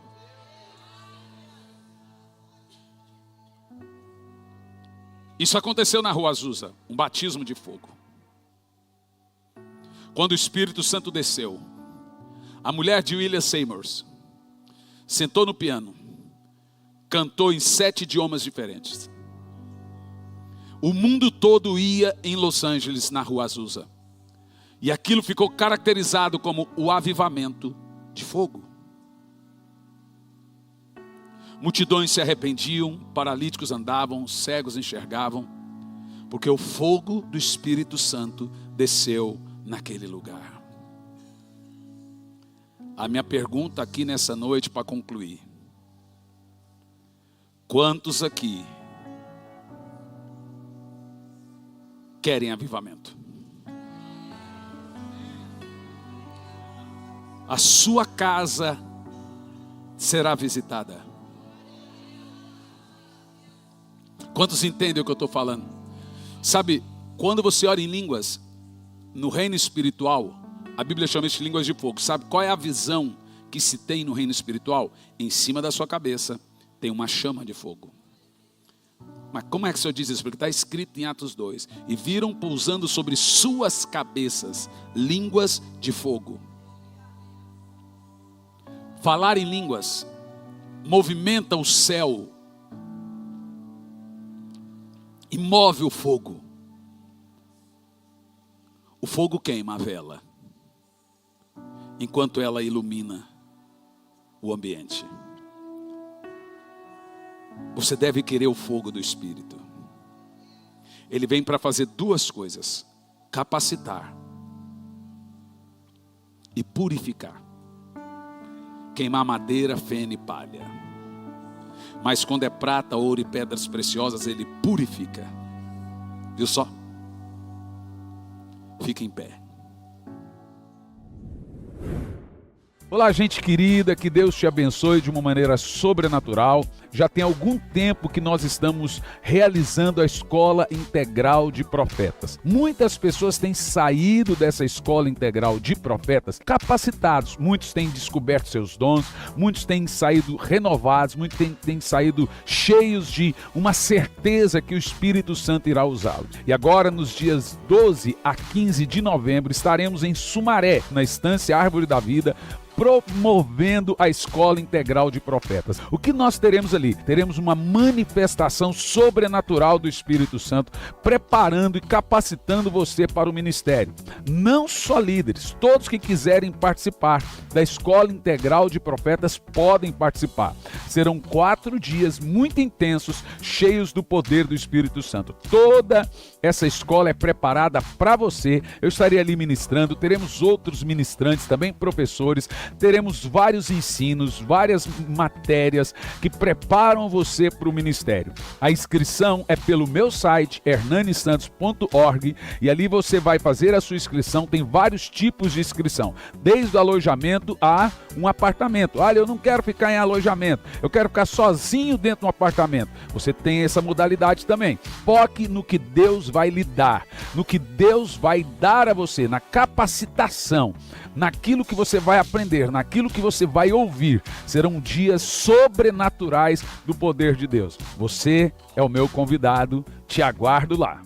Isso aconteceu na Rua Azusa, um batismo de fogo. Quando o Espírito Santo desceu, a mulher de William Seymour sentou no piano, cantou em 7 idiomas diferentes. O mundo todo ia em Los Angeles, na Rua Azusa. E aquilo ficou caracterizado como o avivamento de fogo. Multidões se arrependiam, paralíticos andavam, cegos enxergavam, porque o fogo do Espírito Santo desceu naquele lugar. A minha pergunta aqui nessa noite para concluir: quantos aqui querem avivamento? A sua casa será visitada. Quantos entendem o que eu estou falando? Sabe, quando você ora em línguas, no reino espiritual, a Bíblia chama isso de línguas de fogo. Sabe qual é a visão que se tem no reino espiritual? Em cima da sua cabeça tem uma chama de fogo. Mas como é que o Senhor diz isso? Porque está escrito em Atos 2. E viram pousando sobre suas cabeças línguas de fogo. Falar em línguas movimenta o céu e move o fogo. O fogo queima a vela, enquanto ela ilumina o ambiente. Você deve querer o fogo do Espírito. Ele vem para fazer 2 coisas: capacitar e purificar. Queimar madeira, feno e palha. Mas quando é prata, ouro e pedras preciosas, ele purifica. Viu só? Fica em pé. Olá, gente querida, que Deus te abençoe de uma maneira sobrenatural. Já tem algum tempo que nós estamos realizando a Escola Integral de Profetas. Muitas pessoas têm saído dessa Escola Integral de Profetas capacitados. Muitos têm descoberto seus dons, muitos têm saído renovados, muitos têm saído cheios de uma certeza que o Espírito Santo irá usá-lo. E agora, nos dias 12 a 15 de novembro, estaremos em Sumaré, na Estância Árvore da Vida, promovendo a Escola Integral de Profetas. O que nós teremos ali? Teremos uma manifestação sobrenatural do Espírito Santo, preparando e capacitando você para o ministério. Não só líderes, todos que quiserem participar da Escola Integral de Profetas podem participar. Serão 4 dias muito intensos, cheios do poder do Espírito Santo. Toda essa escola é preparada para você. Eu estarei ali ministrando, teremos outros ministrantes também, professores, teremos vários ensinos, várias matérias que preparam você para o ministério. A inscrição é pelo meu site, hernanesantos.org, e ali você vai fazer a sua inscrição. Tem vários tipos de inscrição, desde o alojamento a um apartamento. Olha, eu não quero ficar em alojamento, eu quero ficar sozinho dentro de um apartamento. Você tem essa modalidade também. Foque no que Deus vai lhe dar, no que Deus vai dar a você, na capacitação, naquilo que você vai aprender, naquilo que você vai ouvir. Serão dias sobrenaturais do poder de Deus. Você é o meu convidado, te aguardo lá.